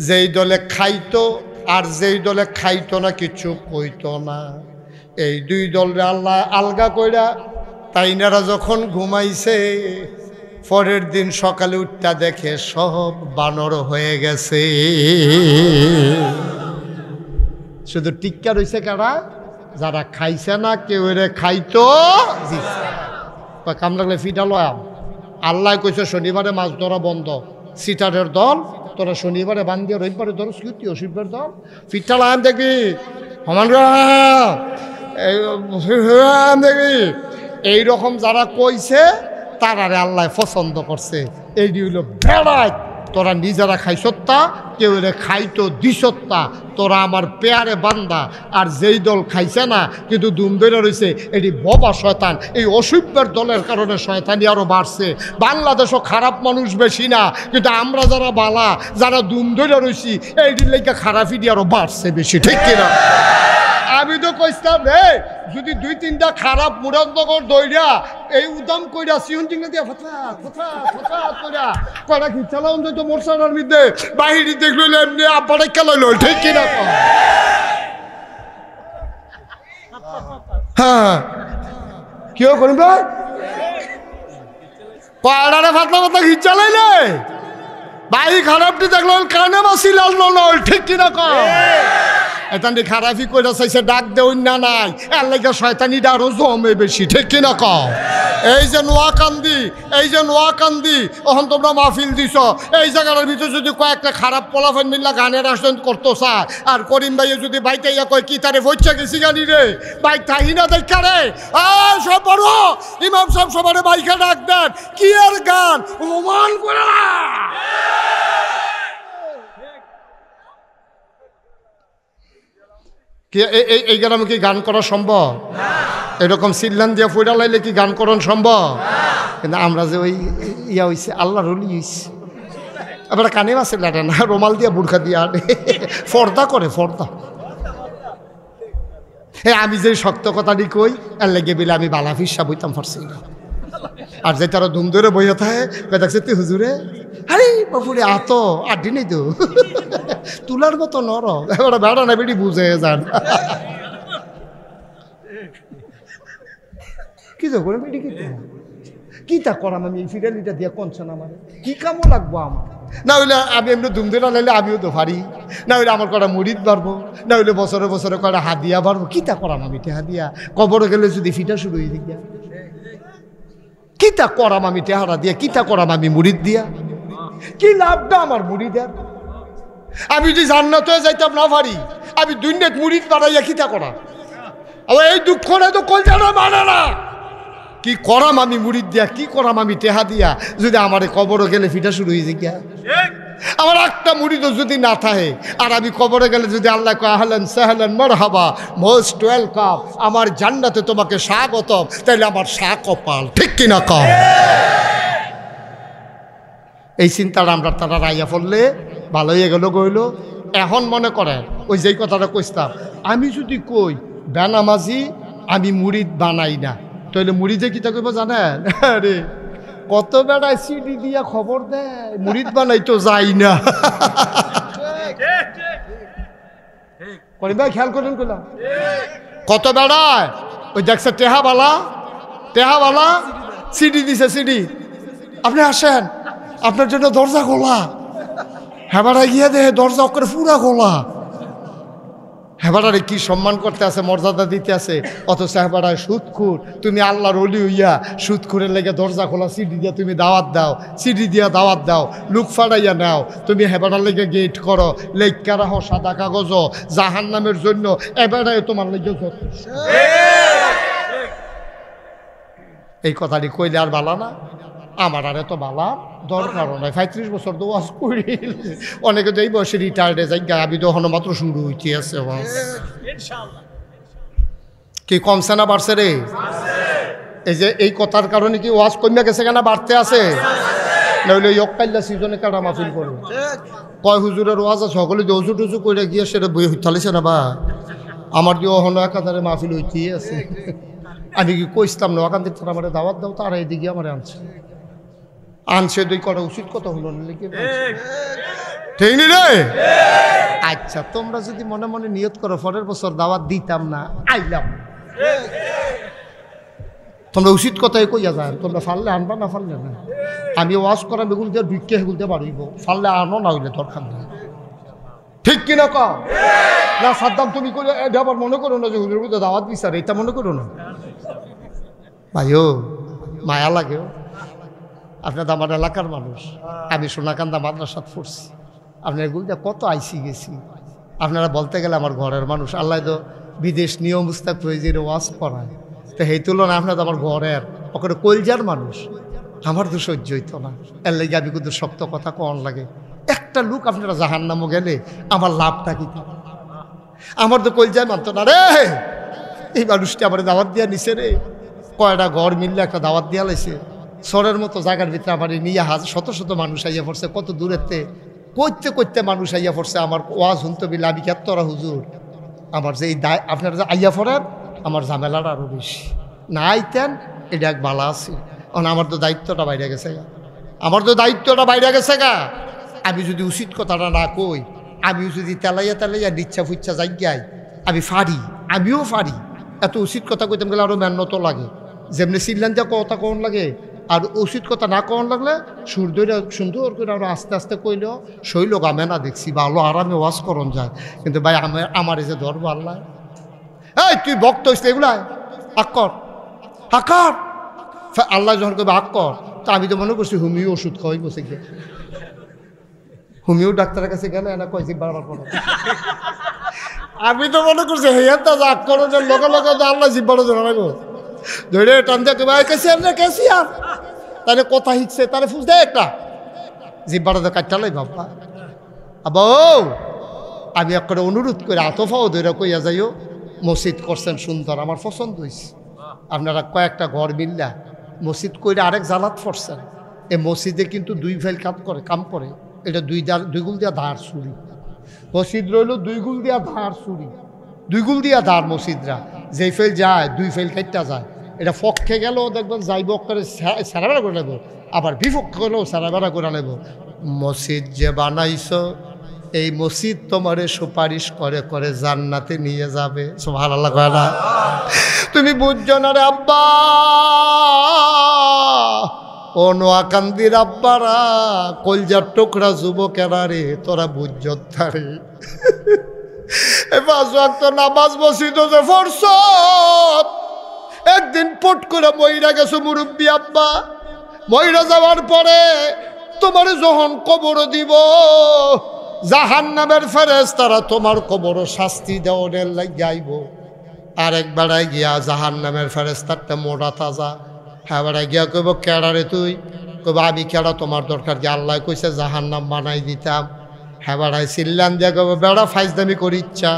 [SPEAKER 1] যেই দলে খাইতো আর যেই দলে খাইতো না কিছু কইতো না এই দুই দল রে আল্লাহ আলগা কইরা তাইনারা যখন ঘুমাইছে পরের দিন সকালে উঠটা দেখে সব বানর হয়ে গেছে শুধু টিক্কা রইছে কারা যারা খাইছে না কেউ রে খাইতো কাম লাগলে ফিটা লয়াম আল্লাহ কইছে শনিবারে মাছ ধরা বন্ধ সিটারের দল তোরা শনিবারে বান দিয়ে রবিবারে ধরো স্কুটি অসুবিধার দল ফিটা লাগাম দেখবি সমান দেখবি এইরকম যারা কইছে তারারে আল্লাহ পছন্দ করছে এইটি হইল বেড়াই তোরা নিজেরা খাইছত্তা কেউ রে খাইতো দিসত্তা তোরা আমার পেয়ারে বান্দা আর যেই দল খাইছে না কিন্তু দুম ধরে রয়েছে এটি বাবা শয়তান এই অসভ্যের দলের কারণে শয়তানি আরও বাড়ছে বাংলাদেশও খারাপ মানুষ বেশি না কিন্তু আমরা যারা বালা যারা দুম ধরে রয়েছি এইটির লেগে খারাপই আরও বাড়ছে বেশি ঠিক কিনা আমি তো কইতাম রে যদি দুই তিনটা খারাপ মুরাদনগর দইরা এই উদাম কইরা সিউন টিঙ্গা দিয়া ফথা ফথা ফথা কইরা কয়টা খিচালাম তো মোরসানার মধ্যে বাহিরে দেখলো এমনি আব্বাটা খেলাইলো ঠিক কিনা হ্যাঁ কেউ করিম ভাই কয়টারে ফাতলা ফাতলা খিচালাইলে বাহি খারাপটি দেখলো কানে বাসি লাল নল ঠিক কিনা কয় এতানি খারাপি কইরা চাইছে ডাক দেও না নাই এর লাগে শয়তানিটা আরো জমে বেশি ঠিক কিনা কও এই যে নোয়াকান্দি ওখান তোমরা মাহফিল দিছ এই জায়গাটার ভিতরে যদি কয়েকটা খারাপ পোলাফেন মিল্লা গানের আসন করতো চায় আর করিম ভাইয়ে যদি বাইতে ইয়া কয় কি তারে বইচা গেছি গানি রে বাইক থাহি না দেখা রে সব বড় ইমাম সাহেব সবারে বাইকে ডাক দেন কি আর গান রোমান করে না। কি এই গ্রামে কি গান করা সম্ভব? এরকম সিল্লান দিয়া ফুইরা লাইলে কি গান করন সম্ভব? কিন্তু আমরা যে ওই ইয়া হইছে আল্লাহর ওলি হইছে, আবার কানে বাসে লাটে না, রোমাল দিয়া বুরখা দিয়া আনে, ফর্দা করে ফর্দা। হ্যাঁ, আমি যে শক্ত কথাটি কই আর লেগে বিলে আমি বালা ফিসা বইতাম পারছি না। আর যে তারা ধুম ধরে বইয়া থাকে দেখছে তুই হুজুরে, আরে বাপুরে আত আড্ডি নেই তো তুলার মতো নরম, এবার বেড়া না বেড়ি বুঝে যান কি তো করে বেড়ি কি তা করাম আমি এই ফিরালিটা দিয়ে কনছে না আমার কি কামও লাগবো আমার, না হইলে আমি এমনি ধুম ধরে লাইলে আমিও তো পারি, না হইলে আমার কটা মুড়িদ বাড়বো, না হইলে বছরে বছরে কটা হাদিয়া বাড়বো, কি তা করাম আমি হাদিয়া কবরে গেলে যদি ফিটা শুরু হয়ে দিই কিতা করাম আমি টেহারা দিয়া, কিতা করাম আমি মুড়িদ দিয়া, কি লাভটা আমার মুড়িদের? আমি যদি জান্নাত হয়ে যাইতাম না পারি, আমি দুনিয়াত মুড়িদ বাড়াইয়া কিতা করা? আবার এই দুঃখ নাই তো কলজানা মানে না, কি করাম আমি মুড়িদ দিয়া, কি করাম আমি টেহা দিয়া, যদি আমার কবরে গেলে ফিটা শুরু হয়ে যায়। আমার একটা মুড়িদও যদি না থাকে আর আমি কবরে গেলে যদি আল্লাহ কয় আহলান সাহলান মারহাবা মোস্ট ওয়েলকাম, আমার জান্নাতে তোমাকে স্বাগতম, তাইলে আমার কপাল ঠিক কিনা কম? এই চিন্তাটা আমরা তারা রাইয়া পড়লে ভালো হয়ে গেল গইল। এখন মনে করেন ওই যেই কথাটা কইতাম, আমি যদি কই বেনামাজি আমি মুড়িদ বানাই না, তাহলে মুড়িদে কি তা কইব জানেন? আরে কত বেড়ায় সিডি দিয়া খবর দেয় মুড়িদ বানাই তো যাই না। ভাই খেয়াল করেন কইলাম কত বেড়ায় ওই দেখছে টেহাবালা সিডি দিছে, সিডি আপনি আসেন আপনার জন্য দরজা খোলা, হেবাড়া গিয়ে দেহে দরজা করে পুরা খোলা, হেবাড়ারে কি সম্মান করতে আছে, মর্যাদা দিতে আছে, অথচ হেবাড়ায় সুদখুর, তুমি আল্লাহর ওলি হইয়া সুদখুরের লেগে দরজা খোলা সিডি দিয়া তুমি দাওয়াত দাও, সিডি দিয়া দাওয়াত দাও, লুক ফাড়াইয়া নাও, তুমি হেবাড়ার লেগে গেট করো, লেখা রাখো সাদা কাগজ জাহান নামের জন্য, এবারে তোমার লেগে যথেষ্ট। এই কথাটি কইলে আর বালা না? আমার আর এত বালা দরকারও নাই, 35 বছর তো ওয়াজ করি, অনেকে তো এই বয়সে রিটায়ার্ডে যাই, আমি তো এখনো মাত্র শুরু হইতে আছে। কি কমছে না বাড়ছে রে? এই যে এই কথার কারণে কি ওয়াজ কমে গেছে কেন বাড়তে আছে? নইলে ইয়কাইল্লা সিজনে কাটা মাহফিল করবো, কয় হুজুরের ওয়াজ আছে সকলে যে অজু টুজু করে গিয়ে সেটা বই হইতালিছে না বা আমার দিয়ে অহনো একাধারে মাহফিল হইতেই আছে। আমি কি কইতাম না ওখান থেকে আমার দাওয়াত দাও, তারা এইদিকে আমার আনছে দুই কটা উচিত কথা হলো ঠিক নি রে? আচ্ছা তোমরা যদি মনে মনে নিয়ত করো পরের বছর দাওয়াত দিতাম না, আইলাম, তোমরা উচিত কথাই কইয়া যায়, তোমরা ফাললে আনবা না ফাললে না, আমি ওয়াজ করা বেগুল দিয়ে ভিক্ষে হেগুল দিয়ে বাড়িব, ফাললে আনো না হইলে দরকার নেই, ঠিক কিনা কও না? সাদ্দাম তুমি করে এটা আবার মনে করো না যে হুজুর বুঝে দাওয়াত বিচারে, এটা মনে করো না ভাইও, মায়া লাগেও। আপনার তো আমার এলাকার মানুষ, আমি সোনাকান্দা মাদ্রাসাত পড়ছি, আপনার এগুলো দিয়ে কত আইসি গেছি, আপনারা বলতে গেলে আমার ঘরের মানুষ, আল্লাহ তো বিদেশ নিয়ম মুস্তাক প্রয়োজন ওয়াজ করায়, তো এই তুলনায় আপনার তো আমার ঘরের ওখানে কলজার মানুষ, আমার তো সহ্য হইতো না, এর লেগে আমি কিন্তু শক্ত কথা কন লাগে। একটা লোক আপনারা জাহান্নামও গেলে আমার লাভটা কি? আমার তো কলজায় মানতো না রে, এই মানুষটি আমার দাওয়াত দিয়া নিছে রে, কয়টা ঘর মিললে একটা দাওয়াত দিয়া লাইছে, সরের মতো জায়গার ভিতরে আমার নিয়ে শত শত মানুষ আইয়া পড়ছে, কত দূরেতে করতে মানুষ আইয়া পড়ছে, আমার ওয়াজ শুনতে বিলে আমি কেতরা হুজুর, আমার যে এই দায় আপনারা যে আইয়া পড়েন আমার ঝামেলাটা আরও বেশি, না আইতেন এটা এক বালা আছে, আমার তো দায়িত্বটা বাইরে গেছে গা, আমি যদি উচিত কথাটা না কই, আমিও যদি তেলাইয়া নিচ্ছা ফুচ্ছা যাই আমি আমিও ফারি, এত উচিত কথা কইতাম গেলে আরও মেহনত লাগে, যেমনি সিল্লান যা কথা কন লাগে, আর উচিত কথা না কন লাগলে সুর সুন্দর করে আরো আস্তে আস্তে কইলেও শৈল গামে না দেখছি ভালো আরামে ওয়াজ করন যায়, কিন্তু ভাই আমার এই যে ধরবো আল্লাহ, এই তুই ভক্ত হইস এগুলাই আক্কর আল্লাহ যখন কইবে আক্কর, তা আমি তো মনে করছি হুমিও ওষুধ খাওয়াই বসে গিয়ে, হুমিও ডাক্তারের কাছে গেলে এনা কয়েছি বারবার করে, আমি তো মনে করছি হেয়ার আক্করের লগে আল্লাহ জিব্বারও জানাবো ধরে টান দিয়ে ভাই কেসি আর তাহলে কথা শিখছে, তাহলে ফুস দেয় একটা জিব্বাটা তো কাটটা লাই বাবা, আবো আমি একটা অনুরোধ করে আতফাও ধরে কইয়া যাইও, মসজিদ করছেন সুন্দর, আমার পছন্দ হয়েছে। আপনারা কয়েকটা ঘর মিল্লা মসজিদ কইরা আরেক জালাত পড়ছেন। এই মসজিদে কিন্তু দুই ফাইল কাম করে। এটা দুই গুল দিয়া ধার চুরি। মসজিদ রইল দুই গুল দিয়া ধার চুরি, দুই গুল দিয়া ধার মসজিদরা। যেই ফেল যায় দুই ফেল কাটটা যায়। এটা পক্ষে গেলেও দেখবেন যাইব করে সারাবেড়া করে নেব, আবার বিপক্ষে গেলেও সারাবেড়া করে নেব। মসজিদ যে বানাইছ এই মসজিদ তোমারে সুপারিশ করে করে জান্নাতে নিয়ে যাবে। সুবহানাল্লাহ কয় না? তুমি বুঝছো না রে আব্বা, ও নোয়াকান্দির আব্বারা, কলজার টুকরা যুবকেরা রে, তোরা বুঝছো তারে। পাঁচ ওয়াক্ত নামাজ মসজিদে যে পড়ছ, একদিন পট করে মইরা গেছো মুরব্বী আব্বা। মইরা যাওয়ার পরে তোমার যখন কবর দিব, জাহান্নামের ফেরেশতারা তোমার কবর শাস্তি দেওয়ার লাগি আইব। আরেক বেড়ায় গিয়া জাহান্নামের ফেরেশতারটা মোটা তাজা, হ্যাঁ বেড়ায় গিয়া কইব কেডা রে তুই? কইব আমি কেডা, তোমার দরকার কি? আল্লাহ কইছে জাহান্নাম বানাই দিতাম। হ্যাঁ বেড়ায় চিল্লান দিয়া কইব বেড়া ফাইজদামি করি ইচ্ছা,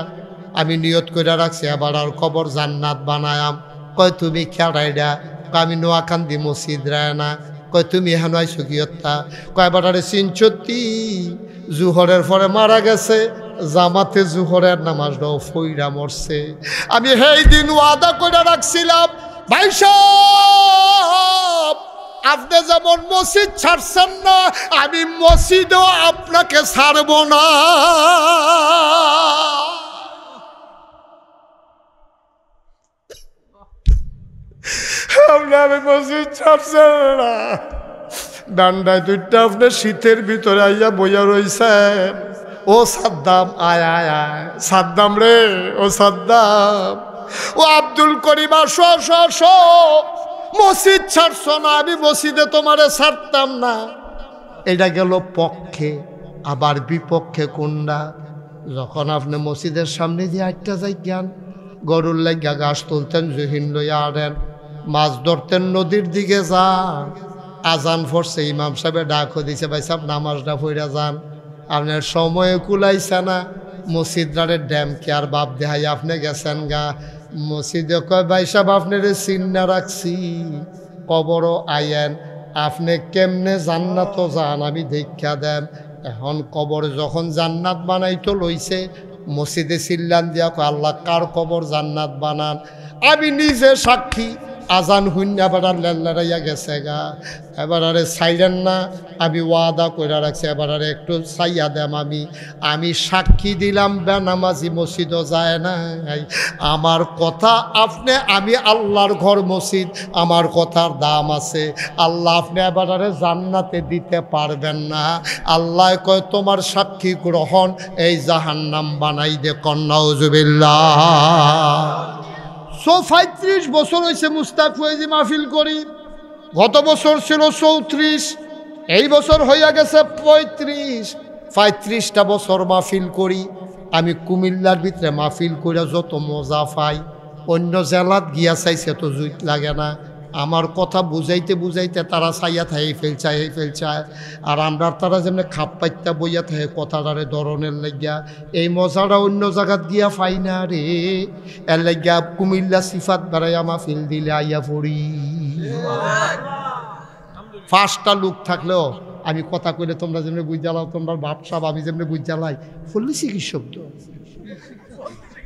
[SPEAKER 1] আমি নিয়ত করে রাখছি এবার আর কবর জান্নাত বানায়াম। কয় তুমি কেডা এটা? আমি নোয়াকান্দি মসজিদ রায় না। কয় তুমি এখন আইসো কিয়ত্তা? কয় বেড়ারে চিনছত্তি জুহরের পরে মারা গেছে, জামাতে জুহরের নামাজটাও ফইরা মরছে। আমি সেই দিন ওয়াদা করে রাখছিলাম, ভাই সাহেব আপনি যেমন মসজিদ ছাড়ছেন না, আমি মসজিদও আপনাকে ছাড়ব না। আমি মসজিদ ছাড়ছেন না, ডান্ডায় দুইটা আপনার শীতের ভিতরে আইয়া বইয়া রইছেন। ও সাদ্দাম আয় আয় আয়, সাদ্দাম রে, ও সাদ্দাম, ও আব্দুল করিম আসো আসো আসো, মসজিদ ছাড়ছ না, আমি মসজিদে তোমারে ছাড়তাম না। এটা গেল পক্ষে। আবার বিপক্ষে কোনটা? যখন আপনি মসজিদের সামনে দিয়ে আটটা যাই জ্ঞান, গরুর লাগিয়া ঘাস তুলতেন, জহিন লইয়া আনেন, মাছ ধরতেন, নদীর দিকে যান। আজান পড়ছে, ইমাম সাহেবের ডাকও দিছে, ভাই সাহেব নামাজটা পড়া যান। আপনার সময় কুলাইছে না, মসজিদারে ড্যাম কে আর বাপ দেহাই আপনি গেছেন গা। মসজিদে কয় ভাই সাহেব আপনার চিন্না রাখছি, কবরও আইয়েন, আপনি কেমনে জান্নাত যান আমি দেখা দেন। এখন কবর যখন জান্নাত বানাইতো লইছে, মসজিদে চিল্লান দিয়া আল্লাহ কার কবর জান্নাত বানান। আমি নিজে সাক্ষী, আজান হুন্যা বেড়ার লেল্লারাইয়া গেছে গা। এবার আরে সাইরেন না, আমি ওয়াদা করে রাখছি, এবার আরে একটু চাইয়া দেম। আমি সাক্ষী দিলাম, বেনামাজি মসজিদও যায় না। আমার কথা আপনি, আমি আল্লাহর ঘর মসজিদ, আমার কথার দাম আছে। আল্লাহ আপনি এবার আরে জান্নাতে দিতে পারবেন না। আল্লাহ কয় তোমার সাক্ষী গ্রহণ এই জাহান্নাম বানাই দে, কন্নাউজুবিল্লাহ। 35 বছর হয়েছে মুস্তাক ফয়েজি মাহফিল করি। গত বছর ছিল 34, এই বছর হইয়া গেছে 35টা বছর মাহফিল করি। আমি কুমিল্লার ভিতরে মাহফিল করিয়া যত মজা পাই, অন্য জেলাত গিয়া চাইছে তো জুইত লাগে না। আমার কথা বুঝাইতে বুঝাইতে তারা চাইয়া থাকে, এই ফেলচায়। আর আমরা তারা যেমনি খাপ পাইতা বইয়া থাকে কথাটারে ধরনের লাগিয়া। এই মজাটা অন্য জায়গাত গিয়া পাই না রে। এর লাগিয়া কুমিল্লা সিফাত বেড়াইয়া মাহফিল দিলে আইয়া পড়ি। 5টা লোক থাকলেও আমি কথা কইলে তোমরা যেমনি বুঝ জ্বালাও, তোমরা ভাবসাব আমি যেমনি বুঝ জ্বালাই। পল্লী চিকিৎসক তো,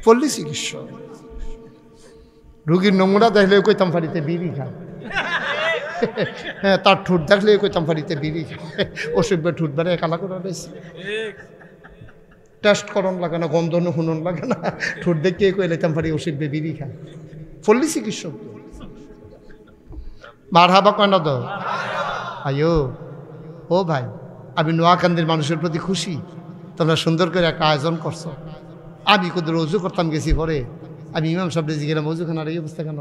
[SPEAKER 1] পল্লী চিকিৎসক। রুগীর নোংরা দেখলে কইতাম ফাড়িতে বিড়ি খায়। হ্যাঁ, তার ঠোঁট দেখলে কইতাম ফাড়িতে বিড়ি খায়। ওষুধ ঠোঁট বেড়ে কালা করে রয়েছে, টেস্ট করন লাগে না, গন্ধ শুনন লাগে না, ঠোঁট দেখে কই লাইতাম ফাড়ি ওষুধ বিড়ি খায়। পল্লী চিকিৎসক মার হাবা কয় না তো? আয়ো ও ভাই, আমি নোয়াকান্দির মানুষের প্রতি খুশি, তোমরা সুন্দর করে একটা আয়োজন করছো। আমি কোথাও রুজু করতাম গেছি পরে, আমি ইমাম সাহেব রেজি গেলাম, অজুখানার এই অবস্থা কেন?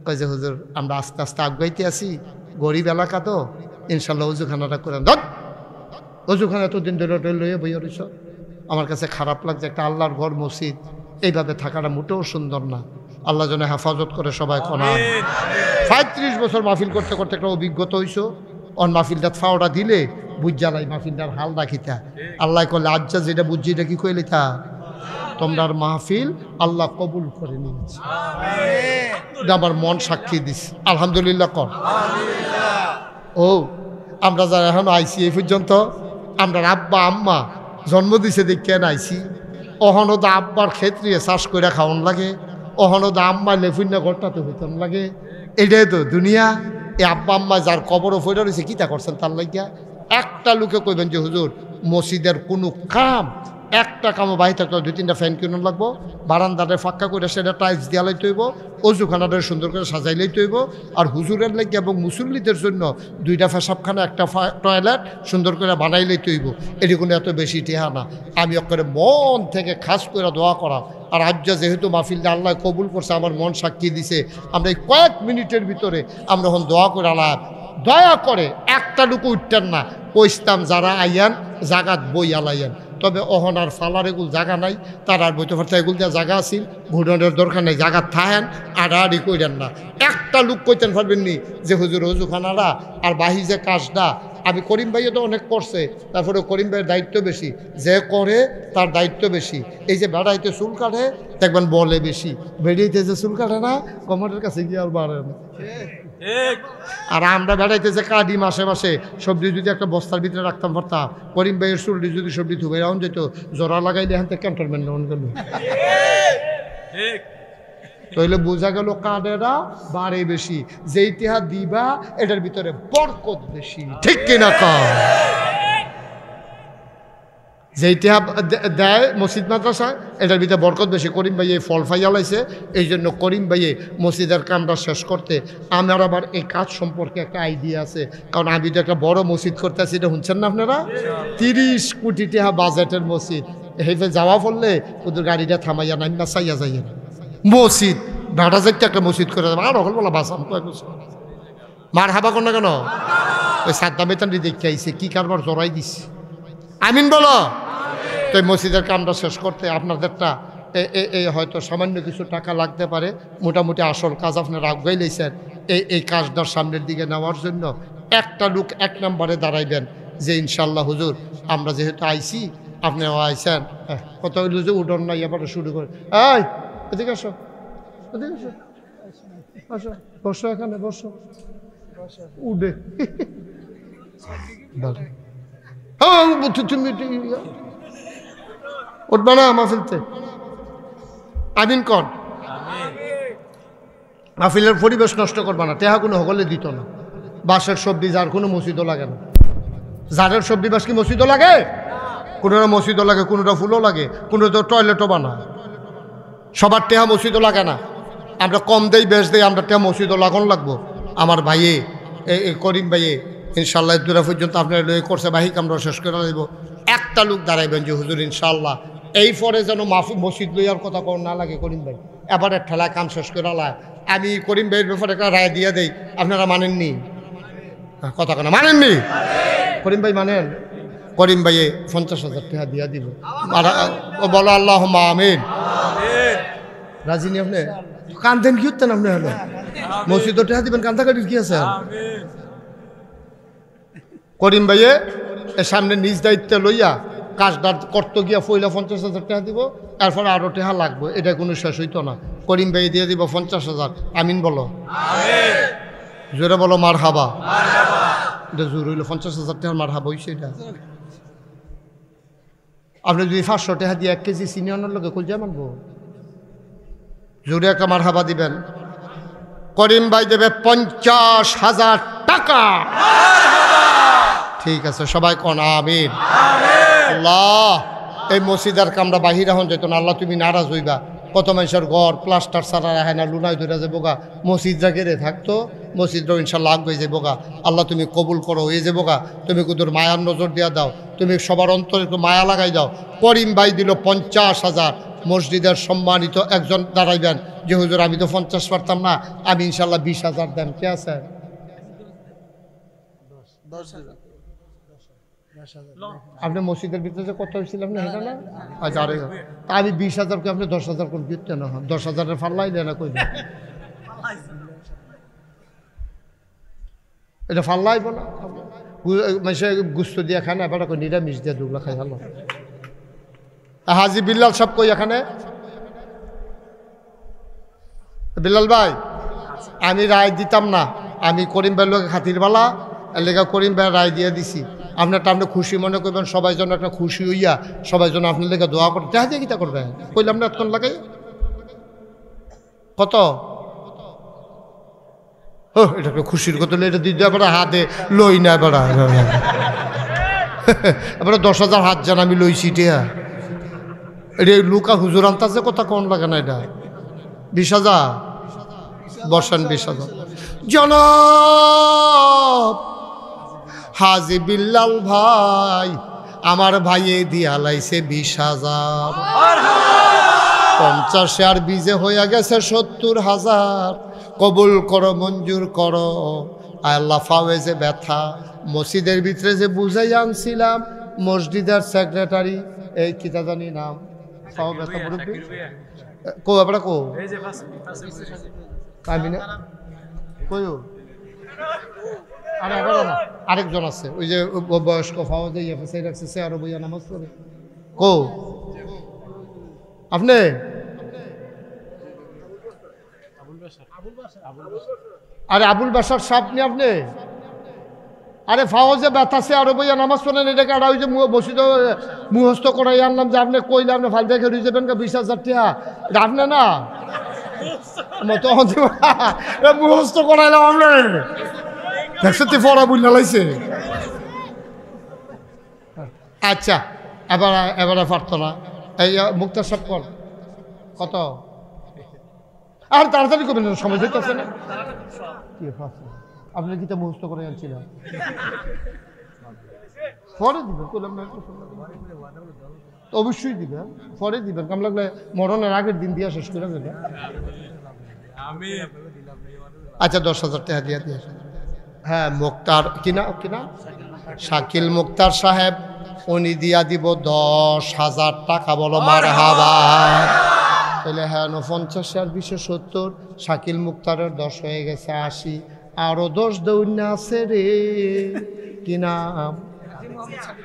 [SPEAKER 1] কয় যে হুজুর আমরা আস্তে আস্তে আগাইতে আসি, গরিব এলাকা তো, ইনশাল্লাহ অজুখানাটা করে দেন। অজুখানা এতদিন ধরে লইয়া বইয়া রইছ। আমার কাছে খারাপ লাগছে, একটা আল্লাহর ঘর মসজিদ এইভাবে থাকাটা মোটেও সুন্দর না। আল্লাহ যেন হেফাজত করে সবাই কোনা। 35 বছর মাহফিল করতে করতে একটা অভিজ্ঞতা হইছ। অন মাহফিলটা ফাওটা দিলে বুঝ জ্বালাই, মাহফিলটার হাল রাখিতা। আল্লাহ করলে আজ্জা যেটা বুঝছি এটা কি কইলে তা তোমরার মাহফিল আল্লাহ কবুল করে নিয়েছে। এটা আমার মন সাক্ষী দিস। আলহামদুলিল্লাহ কর। ও আমরা যারা এখন আইসি এই পর্যন্ত আমরা আব্বা আম্মা জন্ম দিছে দেখে আইসি। অহনদা আব্বার ক্ষেত্রে চাষ করে খাওয়ান লাগে, অহনদা আম্মা লেফুন্না ঘরটাতে হইতাম লাগে। এটাই তো দুনিয়া। এই আব্বা আম্মা যার কবরও ফইরা রয়েছে কিতা করছেন তার লাগিয়া। একটা লোকে কইবেন যে হুজুর মসজিদের কোনো কাম একটা কামও বাহি থাকলে 2-3টা ফ্যান কিনুন লাগবো, বারান্দাটা ফাঁকা করে সেটা টাইলস দিয়া লাইতে হইব, অজুখানাটা সুন্দর করে সাজাই লাইতে হইব, আর হুজুরের লাগে এবং মুসল্লিদের জন্য 2টা পেশাবখানা একটা টয়লেট সুন্দর করে বানাই লাইতে হইব। এটি কোনো এত বেশি টেহা না। আমি ওকে মন থেকে খাস করে দোয়া করা। আর আজ যেহেতু মাহফিলটা আল্লাহ কবুল করছে, আমার মন সাক্ষী দিছে, আমরা এই কয়েক মিনিটের ভিতরে আমরা এখন দোয়া করে আলাপ। দয়া করে একটা লুকু উঠতেন না, কইস্তাম যারা আইয়ান জাগাত বই আলাইয়ান। তবে অহনার ফালার এগুলো জায়গা নাই, তার আর বইতে পারতে এগুলো দিয়ে জায়গা আছিল, ঘুরনের দরকার নেই, জায়গা থাহেন আড়াআড়ি কইরেন না। একটা লোক কইতেন পারবেন নি যে হুজুর অজুখানারা আর বাহি যে কাজটা। আমি করিম ভাইও তো অনেক করছে, তারপরে করিম ভাইয়ের দায়িত্ব বেশি, যে করে তার দায়িত্ব বেশি। এই যে বেড়াইতে চুল কাটে দেখবেন বলে বেশি, বেড়াইতে যে চুল কাটে না কমরের কাছে গিয়ে আর বাড়ে না। আর আমরা বেড়াইতে যে কাটি মাসে মাসে সবজি যদি একটা বস্তার ভিতরে রাখতাম পারতাম, করিম ভাইয়ের চুলটি যদি সবজি ধুবে এরকম যেত, জোড়া লাগাইলে এখান থেকে ক্যান্টনমেন্ট নেওয়া গেল। তাহলে বোঝা গেল কাদেরা বাড়ে বেশি, যে ইতিহাস দিবা এটার ভিতরে বরকত বেশি, ঠিক কিনা কম? যে ইতিহাস দেয় মসজিদ মাদ্রাসা এটার ভিতরে বরকত বেশি। করিম ভাইয়ে ফল ফাইয়া লাইছে, এই জন্য করিম ভাইয়ে মসজিদের কামটা শেষ করতে। আমার আবার এই কাজ সম্পর্কে একটা আইডিয়া আছে, কারণ আমি তো একটা বড় মসজিদ করতেছি, এটা শুনছেন না আপনারা? 30 কোটি টাকা বাজেটের মসজিদ। হেফে যাওয়া পড়লে ওদের গাড়িটা থামাইয়া নাইমা চাইয়া যাইয়া না মসজিদ ভাড়া যাইতে একটা মসজিদ করে দেবো। আর ওখানে বলা বাসাম মার হাবা কর না কেন? ওই সাদ্দাম বেতানি দেখতে আইসে কি কারবার জড়াই দিছে। আমিন বলো। তো এই মসজিদের কামটা শেষ করতে আপনাদেরটা এই হয়তো সামান্য কিছু টাকা লাগতে পারে, মোটামুটি আসল কাজ আপনারা আগাই লাইছেন। এই কাজটার সামনের দিকে নেওয়ার জন্য একটা লোক 1 নম্বরে দাঁড়াইবেন যে ইনশাল্লাহ হুজুর আমরা যেহেতু আইসি আপনিও আইসেন, কত হইল যে উঠন না এবারে শুরু করে। এই এদিকে আসো, এদিকে আসো, আসো বসো, এখানে বসো, উঠে তুমি উঠবা না মাহফিলতে? আমিন কর। মাহফিলের পরিবেশ নষ্ট করবা না, টেহা কোনো হকলে দিত না। বাঁশের সবজি যার কোনো মসজিদও লাগে না। জারের সবজি বাস কি মসজিদও লাগে? কোনোটা মসজিদও লাগে, কোনোটা ফুলও লাগে, কোনোটা টয়লেটও বানায়। সবার টেহা মসজিদও লাগে না। আমরা কম দেই বেশ দেই, আমরা টেহা মসজিদও লাগান লাগবো। আমার ভাইয়ে এই করিম ভাইয়ে ইনশাল্লাহ দূরা পর্যন্ত আপনার করছে বাহিক আমরা শেষ করে দেব। একটা লোক দাঁড়াইবেন যে হুজুর ইনশাল্লাহ এই পরে যেন মসজিদ লইয়ার কথা কোন না লাগে করিম ভাই, এবারে ঠেলা কাম শেষ করে লায়। আমি করিম ভাইয়ের ব্যাপারে একটা রায় দিয়ে দেই, আপনারা মানেননি? কথা কেন মানেননি? করিম ভাই মানেন? করিম ভাইয়ে 50,000 টাকা দিয়া দিব। বলো আল্লাহ আমিন। রাজি নি আপনি? কান্দেন কি হতেন আপনি? হলো মসজিদ টাকা দিবেন, কান্দাকাটির কি আছে? করিম ভাইয়ে সামনে নিজ দায়িত্ব লইয়া কাজটা করতে গিয়া পয়লা 50,000 টাকা দিব, এরপর আরো টাকা লাগবে, এটা কোনো শেষ হইতো না। করিম ভাই দিয়ে দিব 50,000। আমিন বলো, জোরে বলো মার হাবা। এটা জোর হইলো 50,000 টাকার মার হাবা হইছে। এটা আপনি যদি 500 টাকা দিয়ে 1 কেজি চিনি আনার লোকে কই যা মানবো? জোরে একটা মার হাবা দিবেন। করিম ভাই দেবে 50,000 টাকা। ঠিক আছে, সবাই কোন আমিন। আল্লাহ এই মসজিদের কামরা বাহির এখন যেত না, আল্লাহ তুমি নারাজ হইবা। কত মানুষের ঘর প্লাস্টার ছাড়া রাখে না, লুনায় ধরে যাবো গা, মসজিদরা গেড়ে থাকতো, মসজিদরাও ইনশাল্লাহ আগ হয়ে যাবো গা। আল্লাহ তুমি কবুল করো, হয়ে যাবো গা। তুমি কুদুর মায়ার নজর দিয়া দাও, তুমি সবার অন্তরে একটু মায়া লাগাই দাও। করিম ভাই দিল 50,000। মসজিদের সম্মানিত একজন দাঁড়াইবেন যে হুজুর আমি তো 50 পারতাম না, আমি ইনশাল্লাহ 20,000 দেন। কে আছে? আপনি মসজিদের ভিতরে যে কত হয়েছিলাম না এটা না? আচ্ছা আরে আমি 20,000 কে আপনি 10,000 করে দিতে না, 10,000-এর ফাল্লাই দেয় না, কই এটা ফাল্লাইব না। মানুষে গুস্ত দিয়া খায় না, এবার নিরামিষ দিয়ে দুগলা খাই। ভালো হাজি বিল্লাল সব কই এখানে? বিল্লাল ভাই, আমি রায় দিতাম না, আমি করিম ভাইয়ের লোক খাতিরবালা এলাকা করিম ভাই রায় দিয়ে দিছি। আপনারটা আপনি খুশি মনে করবেন, সবাই যেন একটা খুশি হইয়া সবাই যেন আপনার লেগে দোয়া করে। দেখা দিয়ে কিতা করবে কইলাম না এতক্ষণ লাগে কত এটাকে খুশির কথা এটা দিতে এবার হাতে লই না এবার এবার 10,000 হাত জান আমি লইছি টিয়া এটা লুকা হুজুর আনতাছে কথা কোন লাগে না এটা 20,000 বসান 20,000 জনাব হাজি বিল্লাল ভাই আমার ভাইয়ে দিয়া লাইছে 20,000 50 আর বিজে হইয়া গেছে 70,000 কবুল করো মঞ্জুর করো আল্লাহ ফাওয়ে যে ব্যথা মসজিদের ভিতরে যে বুঝাই আনছিলাম মসজিদের সেক্রেটারি এই কিতা জানি নাম ফাও ব্যথা মুরব্বি কো আপনারা কো এই যে আমি না কইও আরে না আরেকজন আছে ওই যে বয়স্ক ফাও যে এফএসআই রাখছে সে আরো বইয়া নামাজ পড়ে কো আপনি আরে আবুল বাসার সাপ নি আপনি আরে ফাওয়াজে ব্যথাছে আরো বইয়া নামাজ পড়েন এটাকে আর ওই যে মসজিদ মুহস্ত করাই আনলাম যে আপনি কইলে আপনি ফাল দেখে রয়ে যাবেন 20,000 টাকা এটা আপনি না মতো মুহস্ত করাইলাম আপনি দেখতে পড়া বুঝলা লাইছে আচ্ছা এবারে পারতো না এই মুক্তার সাপ কর কত আর তাড়াতাড়ি করবেন সময় যেতেছে না আপনি কিতা মুহস্ত করে আনছিলেন পরে দিবেন অবশ্যই দিবেন পরে দিবেন কাম লাগলে মরণের আগের দিন দিয়া শেষ করে দেবেন আচ্ছা 10,000 টাকা দিয়া দিয়ে হ্যাঁ মুক্তার কিনা শাকিল মুক্তার সাহেব উনি দিয়া দিব 10,000 টাকা বলো মারহাবা তাহলে হ্যাঁ 50 আর 70 শাকিল মুক্তারের 10 হয়ে গেছে 80 আরো 10 দৌন্য আছে রে কি নাম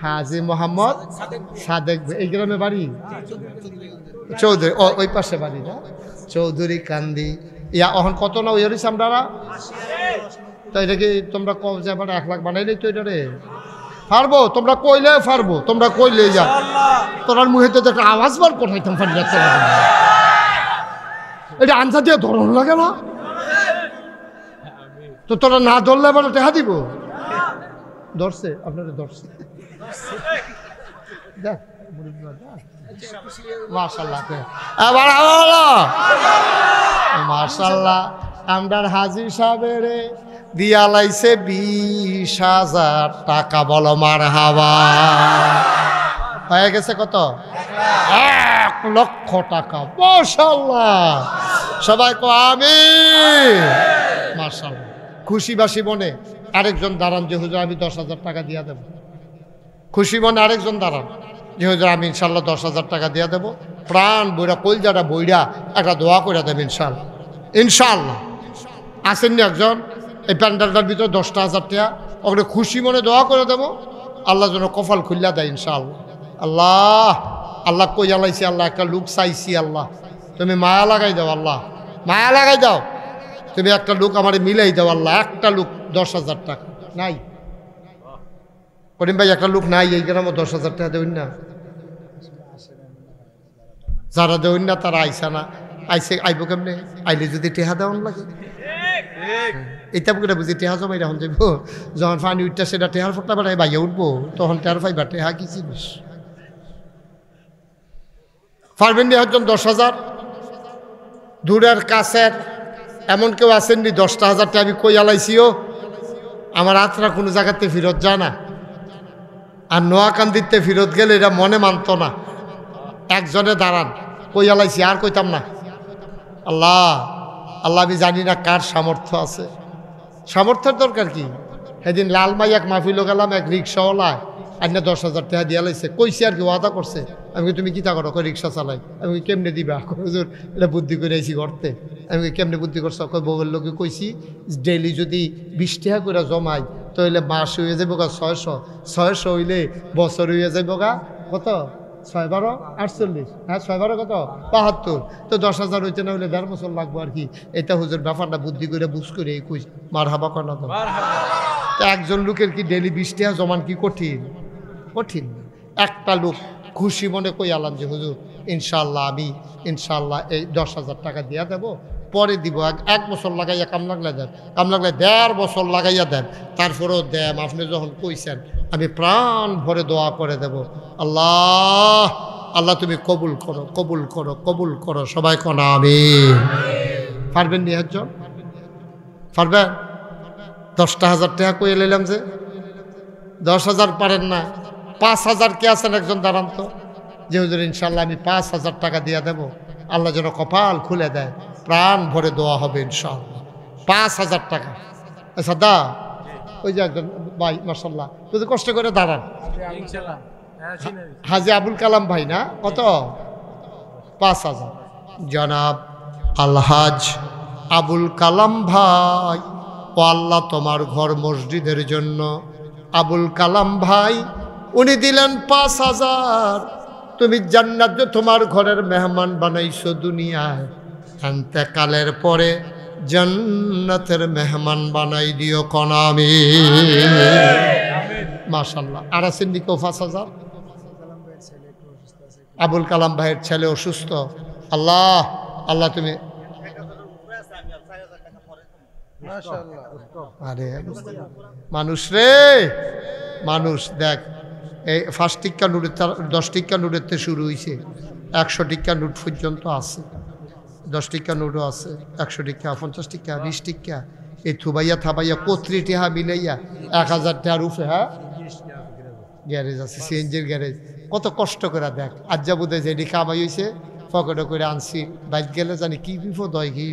[SPEAKER 1] হাজি মোহাম্মদ সাদেক এই গ্রামে বাড়ি চৌধুরী ওই পাশে বাড়ি না চৌধুরী কান্দি ইয়া এখন কত না ওই হয়েছে আমরা তো এটাকে তোমরা কম যে আবার 1 লাখ বানাইলেই তো এটা রে পারবো তোমরা কইলে পারবো তোমরা কইলে যা তোরার মুখে তো একটা আওয়াজ বার কোথাইতাম ফানি যাচ্ছে এটা আনসার দিয়ে ধরন লাগে না তো তোরা না ধরলে এবার টেহা দিব ধরছে আপনারা ধরছে দেখ মাশাআল্লাহ এবার মাশাআল্লাহ আমদার হাজি সাহেবের দিয়া লাইছে 20,000 টাকা বলো মারহাবা হয়ে গেছে কত 1 লক্ষ টাকা মাশাআল্লাহ সবাই কো আমিন মাশাআল্লাহ খুশি বাসি মনে আরেকজন দাঁড়ান যে হুজুর আমি 10,000 টাকা দিয়া দেব খুশি মনে আরেকজন দাঁড়ান যে হুজুর আমি ইনশাল্লাহ 10,000 টাকা দিয়া দেব প্রাণ বইরা কলজাটা বইরা একটা দোয়া করে দেব ইনশাল্লাহ ইনশাল্লাহ আসেননি একজন এই প্যান্ডেলটার ভিতরে 10,000 টাকা ওখানে খুশি মনে দোয়া করে দেব আল্লাহ যেন কপাল খুল্লা দেয় ইনশাআল্লাহ আল্লাহ আল্লাহ কই আলাইছি আল্লাহ একটা লোক চাইছি আল্লাহ তুমি মায়া লাগাই দাও আল্লাহ মায়া লাগাই দাও তুমি একটা লোক আমার মিলাই দাও আল্লাহ একটা লোক 10,000 টাকা নাই করিম ভাই একটা লোক নাই এই গ্রামে 10,000 টাকা দেউন না যারা দেউন না তারা আইসা না আইসে আইব কেমনে আইলে যদি টেহা দেওয়ান লাগে এটা বুকে বুঝি টেহা জমাই এখন যাইব যখন পানি উঠতে সেটা টেহার ফোটা বেড়াই বাইয়া উঠবো তখন টেহার পাইবা টেহা কি জিনিস পারবেন নি একজন 10,000 দূরের কাছের এমন কেউ আসেননি 10,000 টাকা আমি কই আলাইছিও আমার হাতরা কোনো জায়গাতে ফেরত যায় না আর নোয়াকান্দিতে ফেরত গেলে এটা মনে মানত না একজনে দাঁড়ান কই আলাইছি আর কইতাম না আল্লাহ আল্লাহ আমি জানি না কার সামর্থ্য আছে সামর্থ্যের দরকার কি সেদিন লালমাই এক মাহফিলও গেলাম এক রিক্সাওয়ালা আর না 10,000 টাকা দিয়া লাইছে কইছি আর কি ওয়াদা করছে আমি তুমি কিতা করো রিক্সা চালাই আমি কেমনে দিবা হুজুর এটা বুদ্ধি করে আইছি করতে আমি কেমনে বুদ্ধি করছো বউয়ের লোকে কইছি ডেইলি যদি 20 টাকা করে জমাই তাহলে মাস হয়ে যাবো গা 600 হইলে বছর হয়ে যাবো গা কত 6-12 48, হ্যাঁ 6-12 কত 72, তো 10,000 হইতে না হলে 1.5 বছর লাগবো আর কি। এটা হুজুর ব্যাপারটা বুদ্ধি করে বুঝ করে কই মারহাবা কনা তো। একজন লোকের কি ডেলি 20 টাকা জমান কি কঠিন? কঠিন। একটা লোক খুশি মনে কই আলাম যে হুজুর ইনশাল্লাহ আমি ইনশাল্লাহ এই 10,000 টাকা দিয়া দেব, পরে দিব, 1 বছর লাগাইয়া কাম লাগলে দেন, কাম লাগলে 1.5 বছর লাগাইয়া দেন, তারপরেও দেন। আপনি যখন কইছেন আমি প্রাণ ভরে দোয়া করে দেব। আল্লাহ আল্লাহ তুমি কবুল করো, কবুল করো, কবুল করো। সবাই কোন আমিন। পারবেন নি একজন? পারবেন? 10,000 টাকা কই এলাম যে 10,000 পারেন না, 5,000 কে আছেন একজন দাঁড়ান তো, যে হুজুর ইনশাল্লাহ আমি 5,000 টাকা দিয়ে দেব। আল্লাহ যেন কপাল খুলে দেয়, প্রাণ ভরে দোয়া হবে ইনশাল্লাহ। 5,000 টাকা। আচ্ছা দা ওই যে একজন ভাই মাশাল্লাহ যদি কষ্ট করে দাঁড়ান, হাজি আবুল কালাম ভাই না, কত? 5,000। জনাব আলহাজ আবুল কালাম ভাই, ও আল্লাহ তোমার ঘর মসজিদের জন্য আবুল কালাম ভাই উনি দিলেন 5,000। তুমি জান্নাত তোমার ঘরের মেহমান বানাইছো দুনিয়ায়, ইন্তেকালের পরে জান্নাতের মেহমান বানাই দিও কোন আমিন। মাশাআল্লাহ। আর আছেন নি কেউ 5,000? আবুল কালাম ভাইয়ের ছেলে অসুস্থ। আল্লাহ আল্লাহ তুমি আরে মানুষ রে মানুষ দেখ, এই 5 টিক্কা নোটের 10 টিক্কা নোটের থেকে শুরু হয়েছে, 100 টিক্কা নোট পর্যন্ত আছে, 10 টিক্কা নোটও আছে, 100 টিক্কা, 50 টিক্কা, 20 টিক্কা, এই থুবাইয়া থাবাইয়া 35 টাকা মিলাইয়া 1,000 টাকার উপরে। হ্যাঁ গ্যারেজ আছে, সিএনজির গ্যারেজ। কত কষ্ট করে দেখ, আজ যা বোধ হয় যেটি কামাই হয়েছে পকেটে করে আনছি, বাইক গেলে জানি কি বিপদ হয়, কি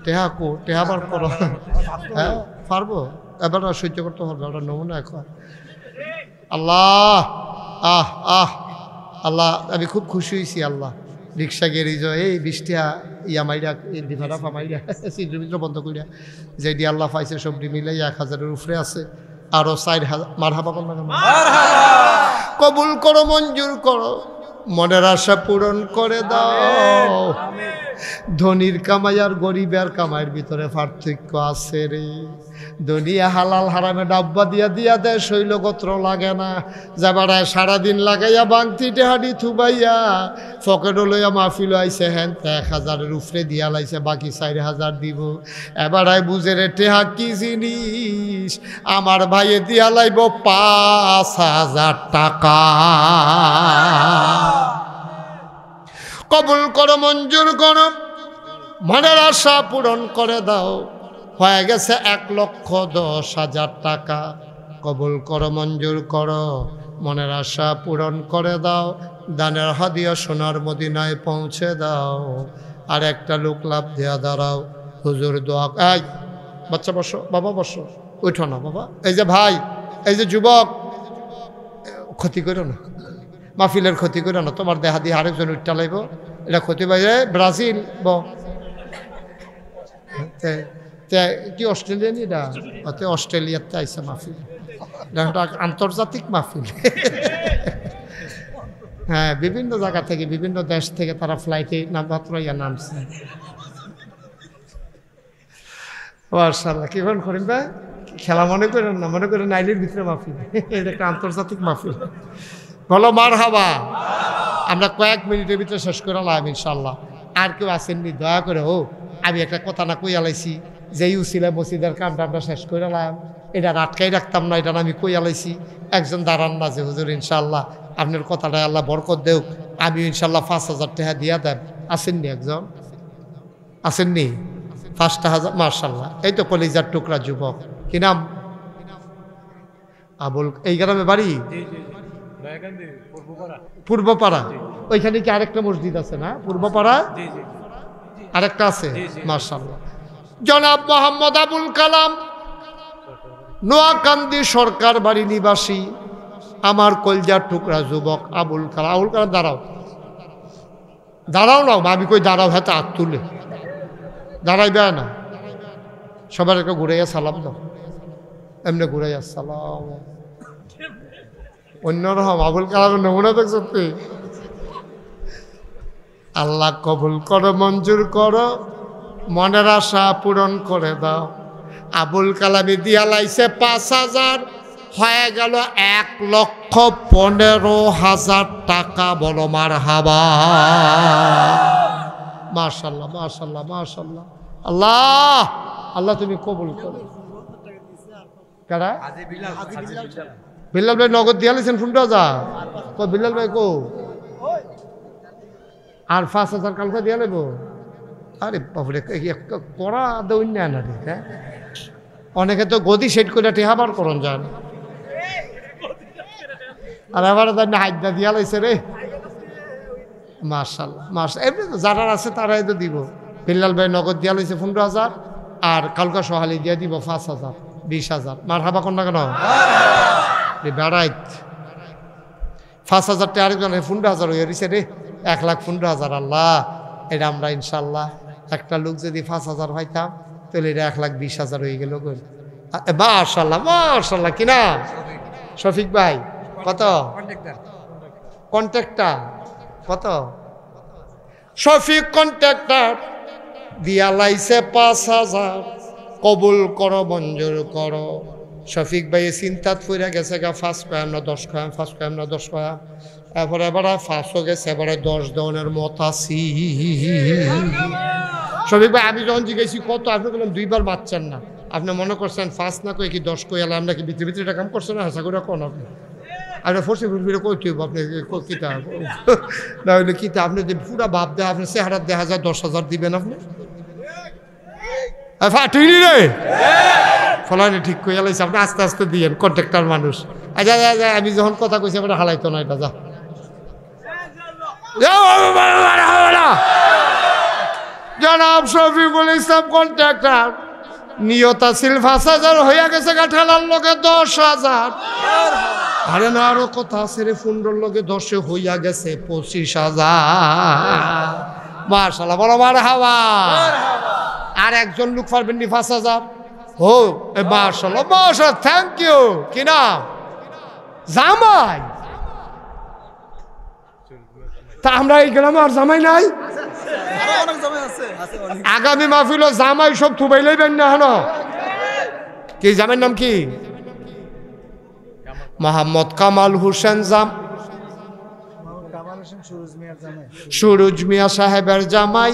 [SPEAKER 1] টেহা কো টেহা বার করো। হ্যাঁ পারবো, এবার সহ্য করতে পারবো, ওটা নমুনা এখন। আল্লাহ আহ আহ আল্লাহ আমি খুব খুশি হয়েছি। আল্লাহ রিক্সা গ্যারেজ এই 20 টাকা ইয়া মাইরা ভাড়া ফামাইরা চিত্র বন্ধ করিয়া যেটি আল্লাহ পাইছে সবটি মিলে 1,000-এর উপরে আছে, আরো 4,000। মারহাবা করো না, কবুল করো, মঞ্জুর করো, মনের আশা পূরণ করে দাও। ধনীর কামাই আর গরিবের কামাইয়ের ভিতরে পার্থক্য আছে রে। দুনিয়া হালাল হারামে ডাব্বা দিয়া দিয়া দেয়, শৈলগোত্র লাগে না। যাবারায় সারাদিন লাগাইয়া বাংতি টেহাডি থুবাইয়া পকেটও লইয়া মাহফিল আইছে, হ্যাঁ 1,000-এর উপরে দিয়া লাইছে, বাকি 4,000 দিব। এবারায় বুঝে রে টেহা কি জিনিস, আমার ভাইয়ে দিয়া লাইব 5,000 টাকা। কবুল করো, মঞ্জুর করো, মনের আশা পূরণ করে দাও। হয়ে গেছে 1,10,000 টাকা। কবুল করো, মঞ্জুর করো, মনের আশা পূরণ করে দাও। দানের হাদিয়া সোনার মদিনায় পৌঁছে দাও। আর একটা লোক লাভ দেয়া দাঁড়াও, হুজুর দোয়া। এই বাচ্চা বসো, বাবা বসো, উঠো না বাবা। এই যে ভাই, এই যে যুবক, ক্ষতি করো না, মাহফিলের ক্ষতি করো না। তোমার দেহা দিয়ে আরেকজন উঠটা লাইব, এটা ক্ষতি বাইরে। ব্রাজিল কি অস্ট্রেলিয়া নি এটা, অস্ট্রেলিয়াতে আইসে মাহফিল, এটা আন্তর্জাতিক মাহফিল। হ্যাঁ বিভিন্ন জায়গা থেকে, বিভিন্ন দেশ থেকে তারা ফ্লাইটে নামছে। মাশাআল্লাহ, কি করেন ভাই, খেলা মনে করেন না, মনে করেন আইলের ভিতরে মাহফিল, এটা একটা আন্তর্জাতিক মাহফিল। বলো মারহাবা। আমরা কয়েক মিনিটের ভিতরে শেষ করে লাম ইনশাল্লাহ। আর কেউ আসেননি দয়া করে, ও আমি একটা কথা না কই আলাইছি, যে ইউসিলা মসজিদের কামটা আমরা শেষ করে লাম, এটা আটকাই রাখতাম না, এটা আমি কই আলাইছি। একজন দাঁড়ান না যে হুজুর ইনশাল্লাহ আপনার কথাটা আল্লাহ বরকত দেউক, আমি ইনশাল্লাহ 5,000 টাকা দিয়া দেন। আসেননি একজন? আসেননি? 5,000। মাশাল্লাহ, এই তো কলিজার টুকরা যুবক। কি নাম? আবুল। এই গ্রামে বাড়ি? পূর্বপাড়া। ওইখানে কি আরেকটা মসজিদ আছে না পূর্বপাড়া? আরেকটা আছে। মাশাআল্লাহ। জনাব মোহাম্মদ আবুল কালাম, নোয়াকান্দি সরকার বাড়ি নিবাসী, আমার কলজার টুকরা যুবক আবুল কালাম। আবুল কালাম দাঁড়াও, দাঁড়াও না, আমি কই দাঁড়াও, হাতে হাত তুলে দাঁড়াইবে না। সবার একটা ঘুরাইয়া সালাম দাও, এমনি ঘুরাইয়া সালাম। অন্যরকম আবুল কালামের নমুনা দেখছ তুই? আল্লাহ কবুল করো, মঞ্জুর করো, মনের আশা পূরণ করে দাও। আবুল কালামি দিয়া লাইছে 5,000, হয়ে গেল 1,15,000 টাকা। বলো মারহাবা। মাশাআল্লাহ, মাশাআল্লাহ, মাশাআল্লাহ। আল্লাহ আল্লাহ তুমি কবুল করো। কারা? বিল্লাল ভাই নগদ দিয়া লাইছেন 15,000। কো বিল্লাল ভাই কো? আর 5,000 কালকে দিয়া লাগবো। আরে বাবুরে করা দৈন্য না রে। হ্যাঁ, অনেকে তো গদি সেট করে টেহাবার করন যান, আর আবার হাইদা দিয়া লাইছে রে। মাশাআল্লাহ, মাশাআল্লাহ। এমনি যারা আছে তারাই তো দিব। বিল্লাল ভাই নগদ দিয়া লাইছে 15,000, আর কালকা সহালি দিয়া দিব 5,000, 20,000। মারহাবা কোন না কেন? বেড়াইত 5,000 টাকা আরেকজন 15,000 হয়ে গেছে রে। 1,15,000। আল্লাহ, এটা আমরা ইনশাল্লাহ একটা লোক যদি 5,000 পাইতাম তাহলে এটা 1,20,000 হয়ে গেল। মাশাআল্লাহ, মাশাআল্লাহ। কিনা শফিক ভাই কত? কন্ট্রাক্টর কত? শফিক কন্ট্রাক্টর দিয়া লাইছে 5,000। কবুল করো, মঞ্জুর করো। শফিক ভাই চিন্তাত ফুরা গেছে গা 5 কয়াম না 10 কয়াম, 5 কয়াম না 10 কয়াম। এরপরে এবারে 5 গেছে, এবারে 10 দনের মত আছি। শফিক ভাই আমি যখন জিজ্ঞেসি কত, আপনি বললাম 2বার মারছেন না। আপনি মনে করছেন 5 না কই কি 10 কই এলাম নাকি? ভিতরে ভিতরে এটা কাম করছেন না? হাসা করে কোন আপনি আপনার ফোর্সে ফিরে কই তুই আপনি কিতাব না হইলে কিতাব আপনি যে পুরা ভাব দেয় আপনার চেহারা দেখা যায় 10,000 দিবেন আপনি? ফাটিনি রে ফলানি ঠিক কই এলাইছে আপনি। আস্তে আস্তে দিয়েন, কন্ট্রাক্টর মানুষ। আচ্ছা আমি যখন কথা কইছি আপনার হালাইতো না এটা। যা জনাব শফিকুল ইসলাম কন্ট্রাক্টর নিয়ত আছিল 5,000, হইয়া গেছে ঠেলার লগে 10,000। আরে না, আরো কথা আছে রে। 15 লগে 10 হইয়া গেছে 25,000। মাশাআল্লাহ, বড় মারহাবা। আর একজন লোক পারবেন নি 5,000? ও মাশাআল্লাহ, মাশাআল্লাহ, থ্যাংক ইউ। কি নাম? জামাই। তা আমরা এই গ্রামে আর জামাই নাই? আগামী মাহফিল জামাই সব থুবাই লইবেন না হলো। কি জামাইয়ের নাম কি? মোহাম্মদ কামাল হোসেন। সুরুজ মিয়া সাহেবের জামাই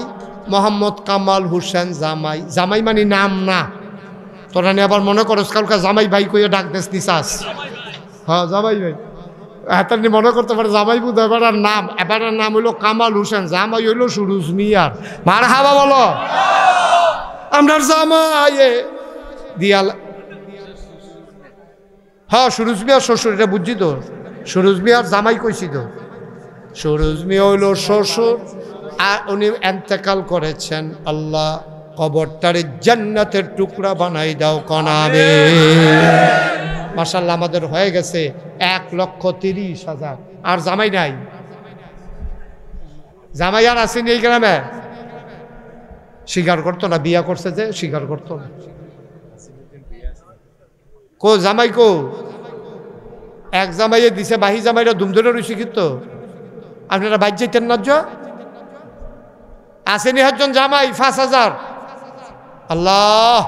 [SPEAKER 1] মোহাম্মদ কামাল হোসেন জামাই। জামাই মানে নাম না, তোরা নিয়ে আবার মনে করস কালকে জামাই ভাই কইয়া ডাক দেস নিসাস। হ্যাঁ জামাই ভাই, এত মনে করতে পারে জামাই বুধ। এবার নাম, এবার নাম হইলো কামাল হোসেন, জামাই হইলো সুরুজ মিয়ার। মারহাবা বলো। আমরা জামাই দিয়াল। হ্যাঁ, সুরুজ মিয়ার শ্বশুর, এটা বুঝছি তো। সুরুজ মিয়ার জামাই কইছি তো। সুরুজ মিয়া হইলো শ্বশুর, আর উনি এন্তেকাল করেছেন। আল্লাহ কবরটারে জান্নাতের টুকরা বানাই দাও কনাবে। মাশাআল্লাহ, আমাদের হয়ে গেছে 1,30,000। আর জামাই নাই? জামাই আর আসেনি এই গ্রামে? স্বীকার করতো না, বিয়া করছে যে স্বীকার করতো না। কো জামাই কো? এক জামাইয়ে দিছে, বাহি জামাইরা ধুমধরে রয়েছে। কিন্তু আপনারা বাইর যাইতেন না? আসেনি হচ্ছেন জামাই 5,000। আল্লাহ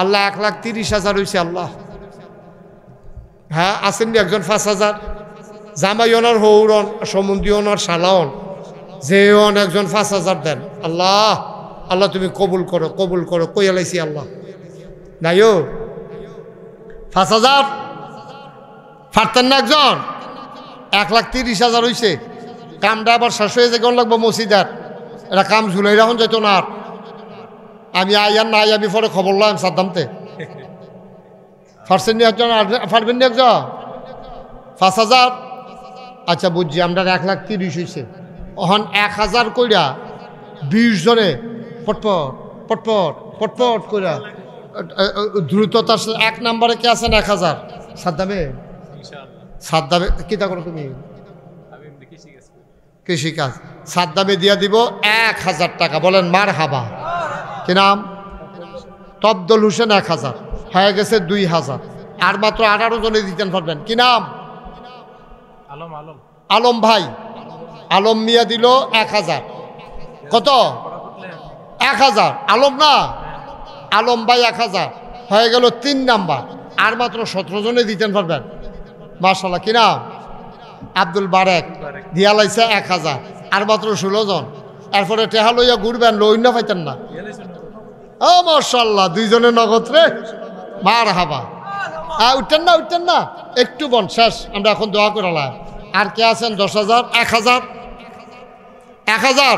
[SPEAKER 1] আল্লাহ, 1,30,000 হয়েছে। আল্লাহ, হ্যাঁ আসেননি একজন 5,000? জামাই ওনার হৌরন, সম্বন্ধী ওনার শালাওন, যে একজন 5,000 দেন। আল্লাহ আল্লাহ তুমি কবুল করো, কবুল করো। কই এলাইছি আল্লাহ নাইও 5,000 ফারতেন না একজন? 1,30,000 হয়েছে। কামটা আবার শেষ হয়ে যায়, লাগবো মসজিদার। এটা কাম ঝুলাই রাখুন যাইতো না। আর আমি আইয়ার না আমি পরে খবর লাম সাদ্দামতে। ফারছেন নি একজন? ফারবেন নি একজন? 5,000। আচ্ছা বুঝছি, আমরা 1,30,000 হয়েছে। ওখান 1,000 কইরা 20 জনে পটপট পটপট পটপট কইরা দ্রুততার 1 নম্বরে কে আছেন? 1,000 সাদ্দামে। সাদ্দামে কিতা করো তুমি? কৃষিকাজ। সাদ্দামে দিয়া দিব 1,000 টাকা। বলেন মারহাবা। কি নাম? তফদল হোসেন। 1,000 হয়ে গেছে 2,000। আর মাত্র 18 জনে দিতেন পারবেন। কি নাম? আলম ভাই, আলম মিয়া দিল 1000। কত? 1000। আলম না, আলম ভাই 1000 হয়ে গেল 3 নাম্বার। আর মাত্র 17 জনে দিতেন পারবেন। মাশাআল্লাহ। কি নাম? আব্দুল বারেক দিয়া লাইছে 1000। আর মাত্র 16 জন। এরপরে টেহা লইয়া ঘুরবেন, লই না পাইতেন না। ও মাশাআল্লাহ, 2 জনের নগদ রে। মারহাবা। উঠতেন না, উঠতেন না, একটু বন শেষ। আমরা এখন দোয়া করালাম। আর কে আছেন? 10,000, 1000, 1000।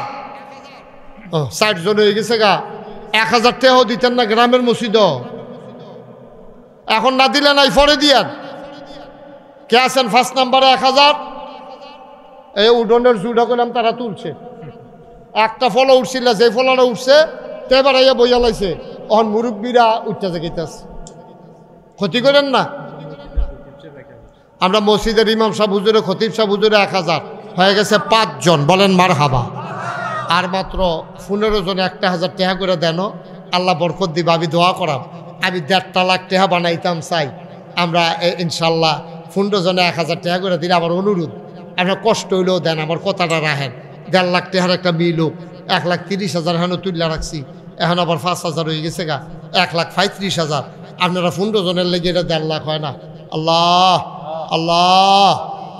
[SPEAKER 1] ও 60 জন হয়ে গেছে গা। 1000 টাকাও দিতেন না গ্রামের মসজিদ। এখন না দিলে নাই, পরে দিয়েন। কে আছেন 1 নাম্বারে? 1000। এই উডনের জুড়া করলাম, তারা তুলছে। একটা ফলো উঠছিল, যে ফলটা উঠছে তো এবার আইয়া বইয়া লাইছে। অহন মুরব্বীরা উঠতে যেতেছে। ক্ষতি করেন না। আমরা মসজিদের ইমাম সাহেব হুজুরে, খতিব সাহেব হুজুরে 1000 হয়ে গেছে 5 জন। বলেন মারহাবা। আর মাত্র 15 জন 1000 টাকা করে দেন, আল্লাহ বরকত দিবা। আমি দোয়া করাম, আমি 1.5 লাখ টাকা বানাইতাম চাই। আমরা ইনশাল্লাহ 15 জনে 1000 টাকা করে দিলে আমার অনুরোধ, আপনার কষ্ট হইলেও দেন, আমার কথাটা রাখেন। 1.5 লাখ টাকার একটা মিল হোক। 1,30,000 এখন তুললা রাখছি, এখন আবার 5,000 হয়ে গেছে গা। 1,35,000। আপনারা 15 জনের লেগে এটা 1.5 লাখ হয় না? আল্লাহ আল্লাহ,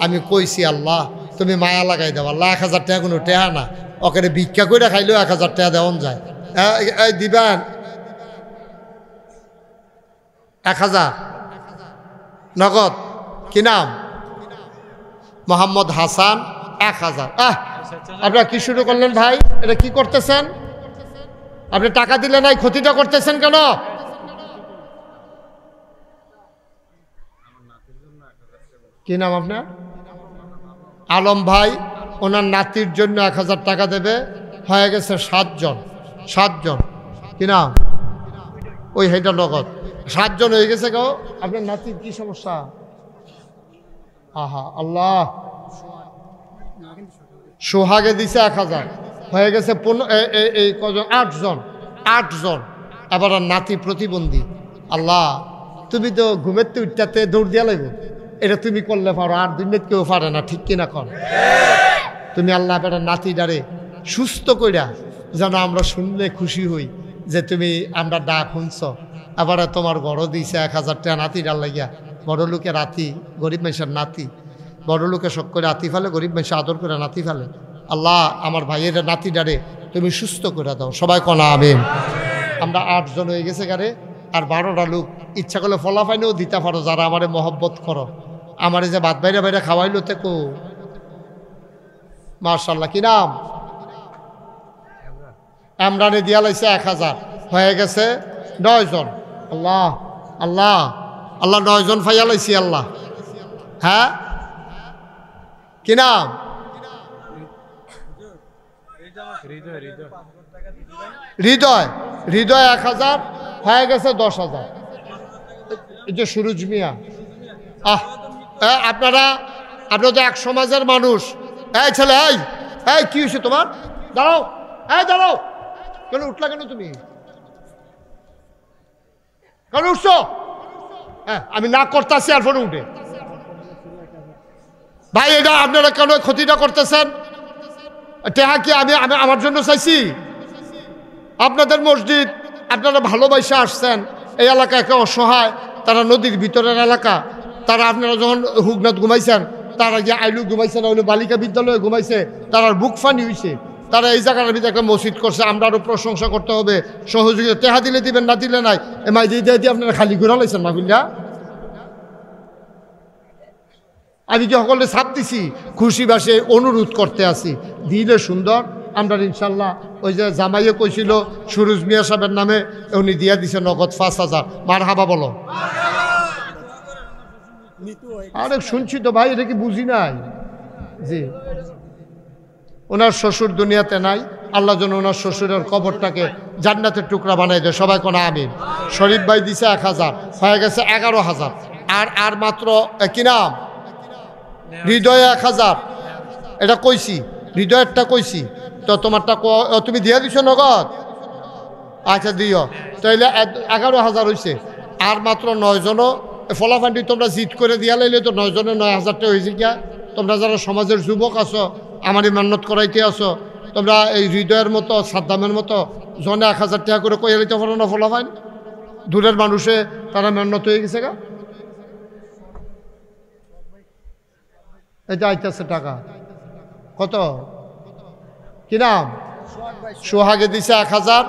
[SPEAKER 1] আমি কইছি আল্লাহ তুমি মায়া লাগাই দাও। আল্লাহ 1000 টাকা কোনো টেহা না, ওখানে ভিক্ষা করে খাইলেও 1000 টাকা দেওয়ান যায়। এই দিবেন 1000 নগদ। কি নাম? মোহাম্মদ হাসান 1000। আপনারা কি শুরু করলেন ভাই? এটা কি করতেছেন? আপনি টাকা দিলে নাই, ক্ষতিটা করতেছেন কেন? কি নাম আপনার? আলম ভাই ওনার নাতির জন্য 1000 টাকা দেবে। হয়ে গেছে 7 জন। 7 জন। কি নাম? ওই হেটা নগদ 7 জন হয়ে গেছে গো। আপনার নাতির কি সমস্যা? আহা আল্লাহ। সোহাগে দিছে 1000 হয়ে গেছে 8 জন। 8 জন। আবার নাতি প্রতিবন্ধী। আল্লাহ তুমি তো ঘুমের তো উঠতে দৌড় দিয়া লাগবে। এটা তুমি করলে পারো, আর দুনিয়াতে কেউ পারে না। ঠিক কিনা কর? তুমি আল্লাহ বেটা নাতি ডারে সুস্থ কইরা যেন আমরা শুনলে খুশি হই যে তুমি আমরা ডাক শুনছ। আবার তোমার ঘরও দিয়েছে 1000 টাকা নাতি ডাল লাগিয়া। বড় লোকের নাতি, গরিব মানুষের নাতি। বড় লোকে শখ করে নাতি ফেলে, গরিব মানুষ আদর করে নাতি ফেলে। আল্লাহ আমার ভাইয়ের নাতি ডারে তুমি সুস্থ করে দাও। সবাই কনা আমিন। আমরা 8 জন হয়ে গেছে গারে। আর 12টা লোক ইচ্ছা করলে ফলাফাইনেও দিতে পারো, যারা আমারে মহব্বত করো। আমারে যে ভাত বাইরে বাইরে খাওয়াইলো তেকো। মাশাআল্লাহ। কি নাম? আমরানে দিয়া লাইছে 1000 হয়ে গেছে 9 জন। আল্লাহ আল্লাহ আল্লাহ, 9 জন ফাইয়া লাইছি আল্লাহ। হ্যাঁ কি নাম? হৃদয়। হৃদয় 1000 হয়ে গেছে 10,000। এই যে সুরুজ মিয়া। আপনারা তো এক সমাজের মানুষ। এই ছেলে, এই কি হয়েছে তোমার? দাঁড়াও, দাঁড়াও। কেন উঠলা কেন তুমি? কেন উঠছো? আমি না করতেছি আর ফোনে উঠে। ভাই এটা আপনারা কেন ক্ষতিটা করতেছেন? টেহা কি আমি আমার জন্য চাইছি? আপনাদের মসজিদ, আপনারা ভালোবাসা আসছেন। এই এলাকা একটা অসহায়, তারা নদীর ভিতরের এলাকা। তারা আপনারা যখন হুগনাথ ঘুমাইছেন, তারা গিয়ে আইলু ঘুমাইছেন, আইলু বালিকা বিদ্যালয়ে ঘুমাইছে, তারা বুক ফানি হয়েছে। তারা এই জায়গাটার ভিতরে একটা মসজিদ করছে। আমরা আরও প্রশংসা করতে হবে, সহযোগিতা। টেহা দিলে দিবেন, না দিলে নাই। এমাই দিয়ে আপনারা খালি ঘুরা লাইছেন মাগুলিয়া। আমি কি সকলে ছাপ দিছি? খুশি বাসে অনুরোধ করতে আসি, দিলে সুন্দর। আমরা ইনশাল্লাহ ওই যে জামাইয়ে কইছিল সুরুজ মিয়া সাহেবের নামে, উনি দিয়া দিছে নগদ 5,000। মারহাবা বলো। আরে শুনছি তো ভাই, এটা কি বুঝি নাই? জি, ওনার শ্বশুর দুনিয়াতে নাই। আল্লাহ যেন ওনার শ্বশুরের কবরটাকে জান্নাতের টুকরা বানাই দেয়। সবাই কোন আমিন। শরীফ ভাই দিছে 1000 হয়ে গেছে 11,000। আর মাত্র কি নাম? হৃদয় 1000। এটা কইছি, হৃদয়েরটা কইছি তো। তোমারটা তুমি দিয়া দিছো নগদ? আচ্ছা দিও। তাইলে 11,000 হয়েছে। আর মাত্র 9 জনও ফলাফান্ডি তোমরা জিত করে দিয়া লাইলে তো 9 জনের 9,000 টাকা হয়েছে। গিয়া তোমরা যারা সমাজের যুবক আছো আমারই মেহনত করাইতে আছো, তোমরা এই হৃদয়ের মতো সাদ্দামের মতো জনে 1000 টাকা করে কইয়া লইতে পারো না ফলাফাইন? দূরের মানুষে তারা মেহনত হয়ে গেছে গা। এটা আইতেছে টাকা কত, কি নাম? সোহাগে দিছে 1000,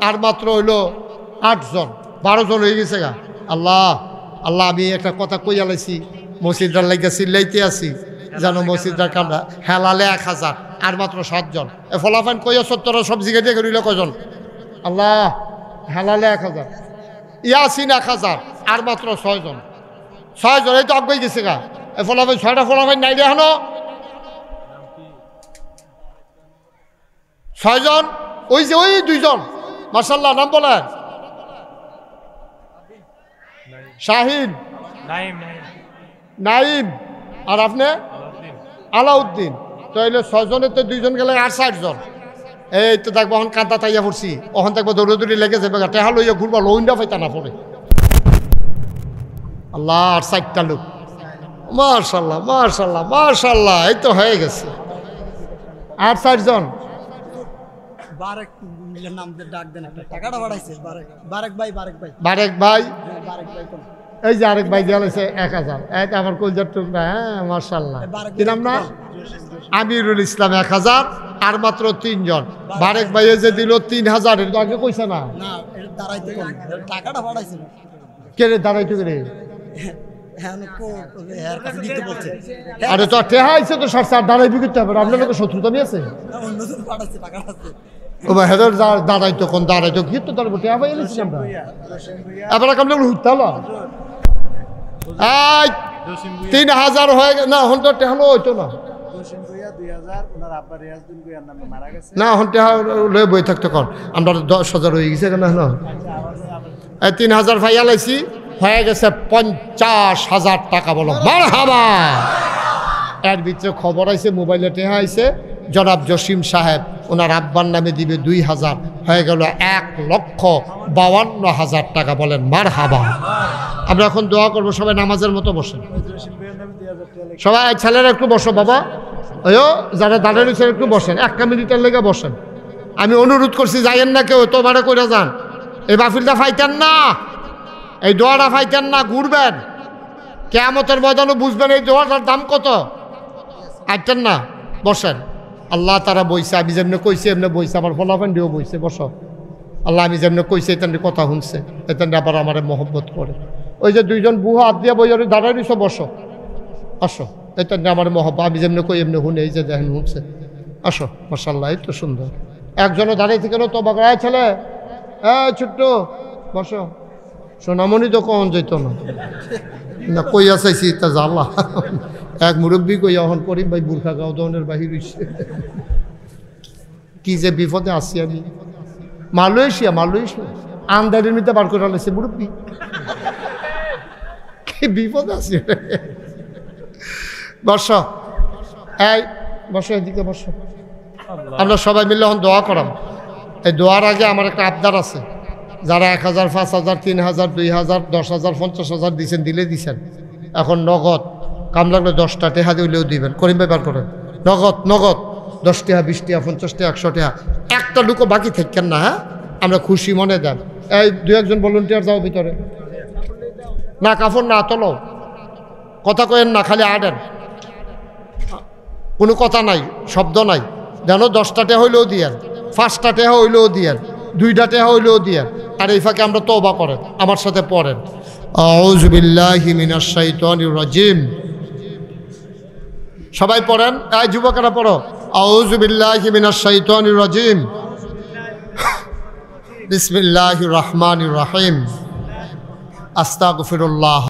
[SPEAKER 1] আর মাত্র হইলো 8 জন, 12 জন হয়ে গেছে গা। আল্লাহ আল্লাহ, আমি একটা কথা কইয়া লাইছি, মসজিদটার লাগিয়া চিল্লাইতে আছি যেন মসজিদটার কামরা হেলালে 1000, আর মাত্র 7 জন। এ ফলাফান কইয়া 70 সব জিগাইতে করিল কজন? আল্লাহ, হেলালে 1000, ইয়াসিন 1000, আর মাত্র 6 জন। 6 জন, এই তো আগে গেছে গা। এ ফলাফান 6টা ফলাফান নাই দেখানো, 6 জন। ওই যে ওই 2 জন, মাশাআল্লাহ, নাম বলেন। শাহিন, নাইম, আর আপনি আলাউদ্দিন। তো এলে 6 জনের তো 2 জন গেলে আর 60 জন। এই তো দেখবো এখন কাঁদা তাইয়া পড়ছি, ওখান দেখবো দৌড়ি লেগে যাবে, টেহা লইয়া ঘুরবা, লইন্ডা পাইতা না পড়ে। আল্লাহ, আর 60টা লোক। মাশাআল্লাহ মাশাআল্লাহ মাশাআল্লাহ, এই তো হয়ে গেছে। আর 60 জন।
[SPEAKER 2] বারেক মিলের নাম দিয়ে ডাক দেন, একটা টাকাটা বাড়াইছে। বারেক ভাই, বারেক ভাই,
[SPEAKER 1] বারেক ভাই,
[SPEAKER 2] বারেক ভাই কোন?
[SPEAKER 1] এই যে আরেক ভাই দিয়ে লাইছে 1000। এই আমার কলজার টুকরা, হ্যাঁ মাশাআল্লাহ। কি নাম না? আমিরুল ইসলাম 1000, আর মাত্র 3 জন। বারেক ভাই যে দিল 3000, এর তো আগে কইছে না।
[SPEAKER 2] না, এটা দাঁড়াইতে কোন? টাকাটা বাড়াইছে না।
[SPEAKER 1] কে রে দাঁড়াইতে রে?
[SPEAKER 2] হ্যাঁ, কো এর কাছে দিতে বলছে।
[SPEAKER 1] আরে তো টেহা আইছে তো 60 দাঁড়াই বিকিতে হবে, আপনার লোকের শত্রুতা নিয়ে আছে।
[SPEAKER 2] অন্য জন বাড়াইছে, টাকা আছে।
[SPEAKER 1] ও ভাই, হেদার দাঁড়াইতো কোন? দাঁড়াইতো কি তো দাঁড়াবো, টেহা পাই এলিছি আমরা। আপনারা কামলে হুইতে হলো। এই 3000 হয়ে গেল না, হন তো টেহা হইতো না। না, হন টেহা লয়ে বই থাকতো কর, আমরা 10,000 হয়ে গেছে কেন? হলো 3000 ভাইয়া লাইছি, হয়ে গেছে 50,000 টাকা। বলো মারহাবা। এর ভিতরে খবর আইছে, মোবাইলে টেহা আইছে, জনাব জসিম সাহেব ওনার আব্বার নামে দিবে 2000, হয়ে গেল 1,52,000 টাকা। বলেন মারহাবা। আমরা এখন দোয়া করবো, সবাই নামাজের মতো বসেন। সবাই ছেলেরা একটু বসো বাবা, ওই যারা দাঁড়িয়ে একটু বসেন, 1 মিনিটের লেগে বসেন। আমি অনুরোধ করছি, যাইয়েন না কেউ, তোমারে করে যান। এই মাহফিলটা ফাইতেন না, এই দোয়াটা ফাইতেন না, ঘুরবেন। কিয়ামতের ময়দানে বুঝবেন এই দোয়াটার দাম কত। আইতেন না, বসেন। আল্লাহ তারা বইছে, আমি যেমনি কইছি এমনি বইছে, আমার ফলাফান্ডিও বইছে। বসো। আল্লাহ আমি যেমনি কইছি এতেন কথা শুনছে, এতেন আবার আমার মহব্বত করে। ওই যে 2 জন বুহা হাত দিয়া বই দাঁড়াই দিছো, বসো। আসো, এতেন আমার মহব্বত, আমি যেমনি কই এমনি শুনে, এই যে দেখেন শুনছে। আসো, মাশাআল্লাহ, এই তো সুন্দর। একজনও দাঁড়াই থেকে তো বাগড়ায় ছেলে, ছোট্ট বসো। সোনামণি তো কখন যেত না, না কইয়া চাইছি তা জ্বালা। এক মুরব্বী কইয়া এখন করিম ভাই বুর্খা গাও দনের বাহির হইছে। কি যে বিপদে আসছি আমি। মালয়েশিয়া আন্দারের মধ্যে বার করে আলাইছে মুরব্বী, কি বিপদ আছে। বসো, এই বসো, এদিকে বসো। আমরা সবাই মিলে এখন দোয়া করাম। এই দোয়ার আগে আমার একটা আবদার আছে। যারা 1000, 5000, 3000, 2000, 10,000, 50,000 দিচ্ছেন, দিছেন। এখন নগদ কাম লাগলে 10টা টেহা দিলেও দিবেন। করিম ভাই বার করেন। নগদ 10 টাকা, 20 টাকা, 50 টাকা, 100 টাকা। একটা লুকও বাকি থাকেন না। হ্যাঁ, আমরা খুশি মনে দেন। এই 2-1 জন ভলেন্টিয়ার যাও ভিতরে। না, কাপড় না তোলো, কথা কয়েন না, খালি আডেন, কোনো কথা নাই, শব্দ নাই। যেন 10টা টেহা হইলেও দিয়েন, 5টা টেহা হইলেও দিয়েন, 2টা টেহা হইলেও দিয়েন। আর এই ফাঁকে আমরা তওবা করেন, আমার সাথে পড়েন। আউযু বিল্লাহি মিনাশ শাইতানির রাজিম। সবাই পড়েন, এই যুবকেরা পড়ো। আউযু বিল্লাহি মিনাশ শাইতানির রাজিম। বিসমিল্লাহির রহমানির রহিম। আস্তাগফিরুল্লাহ।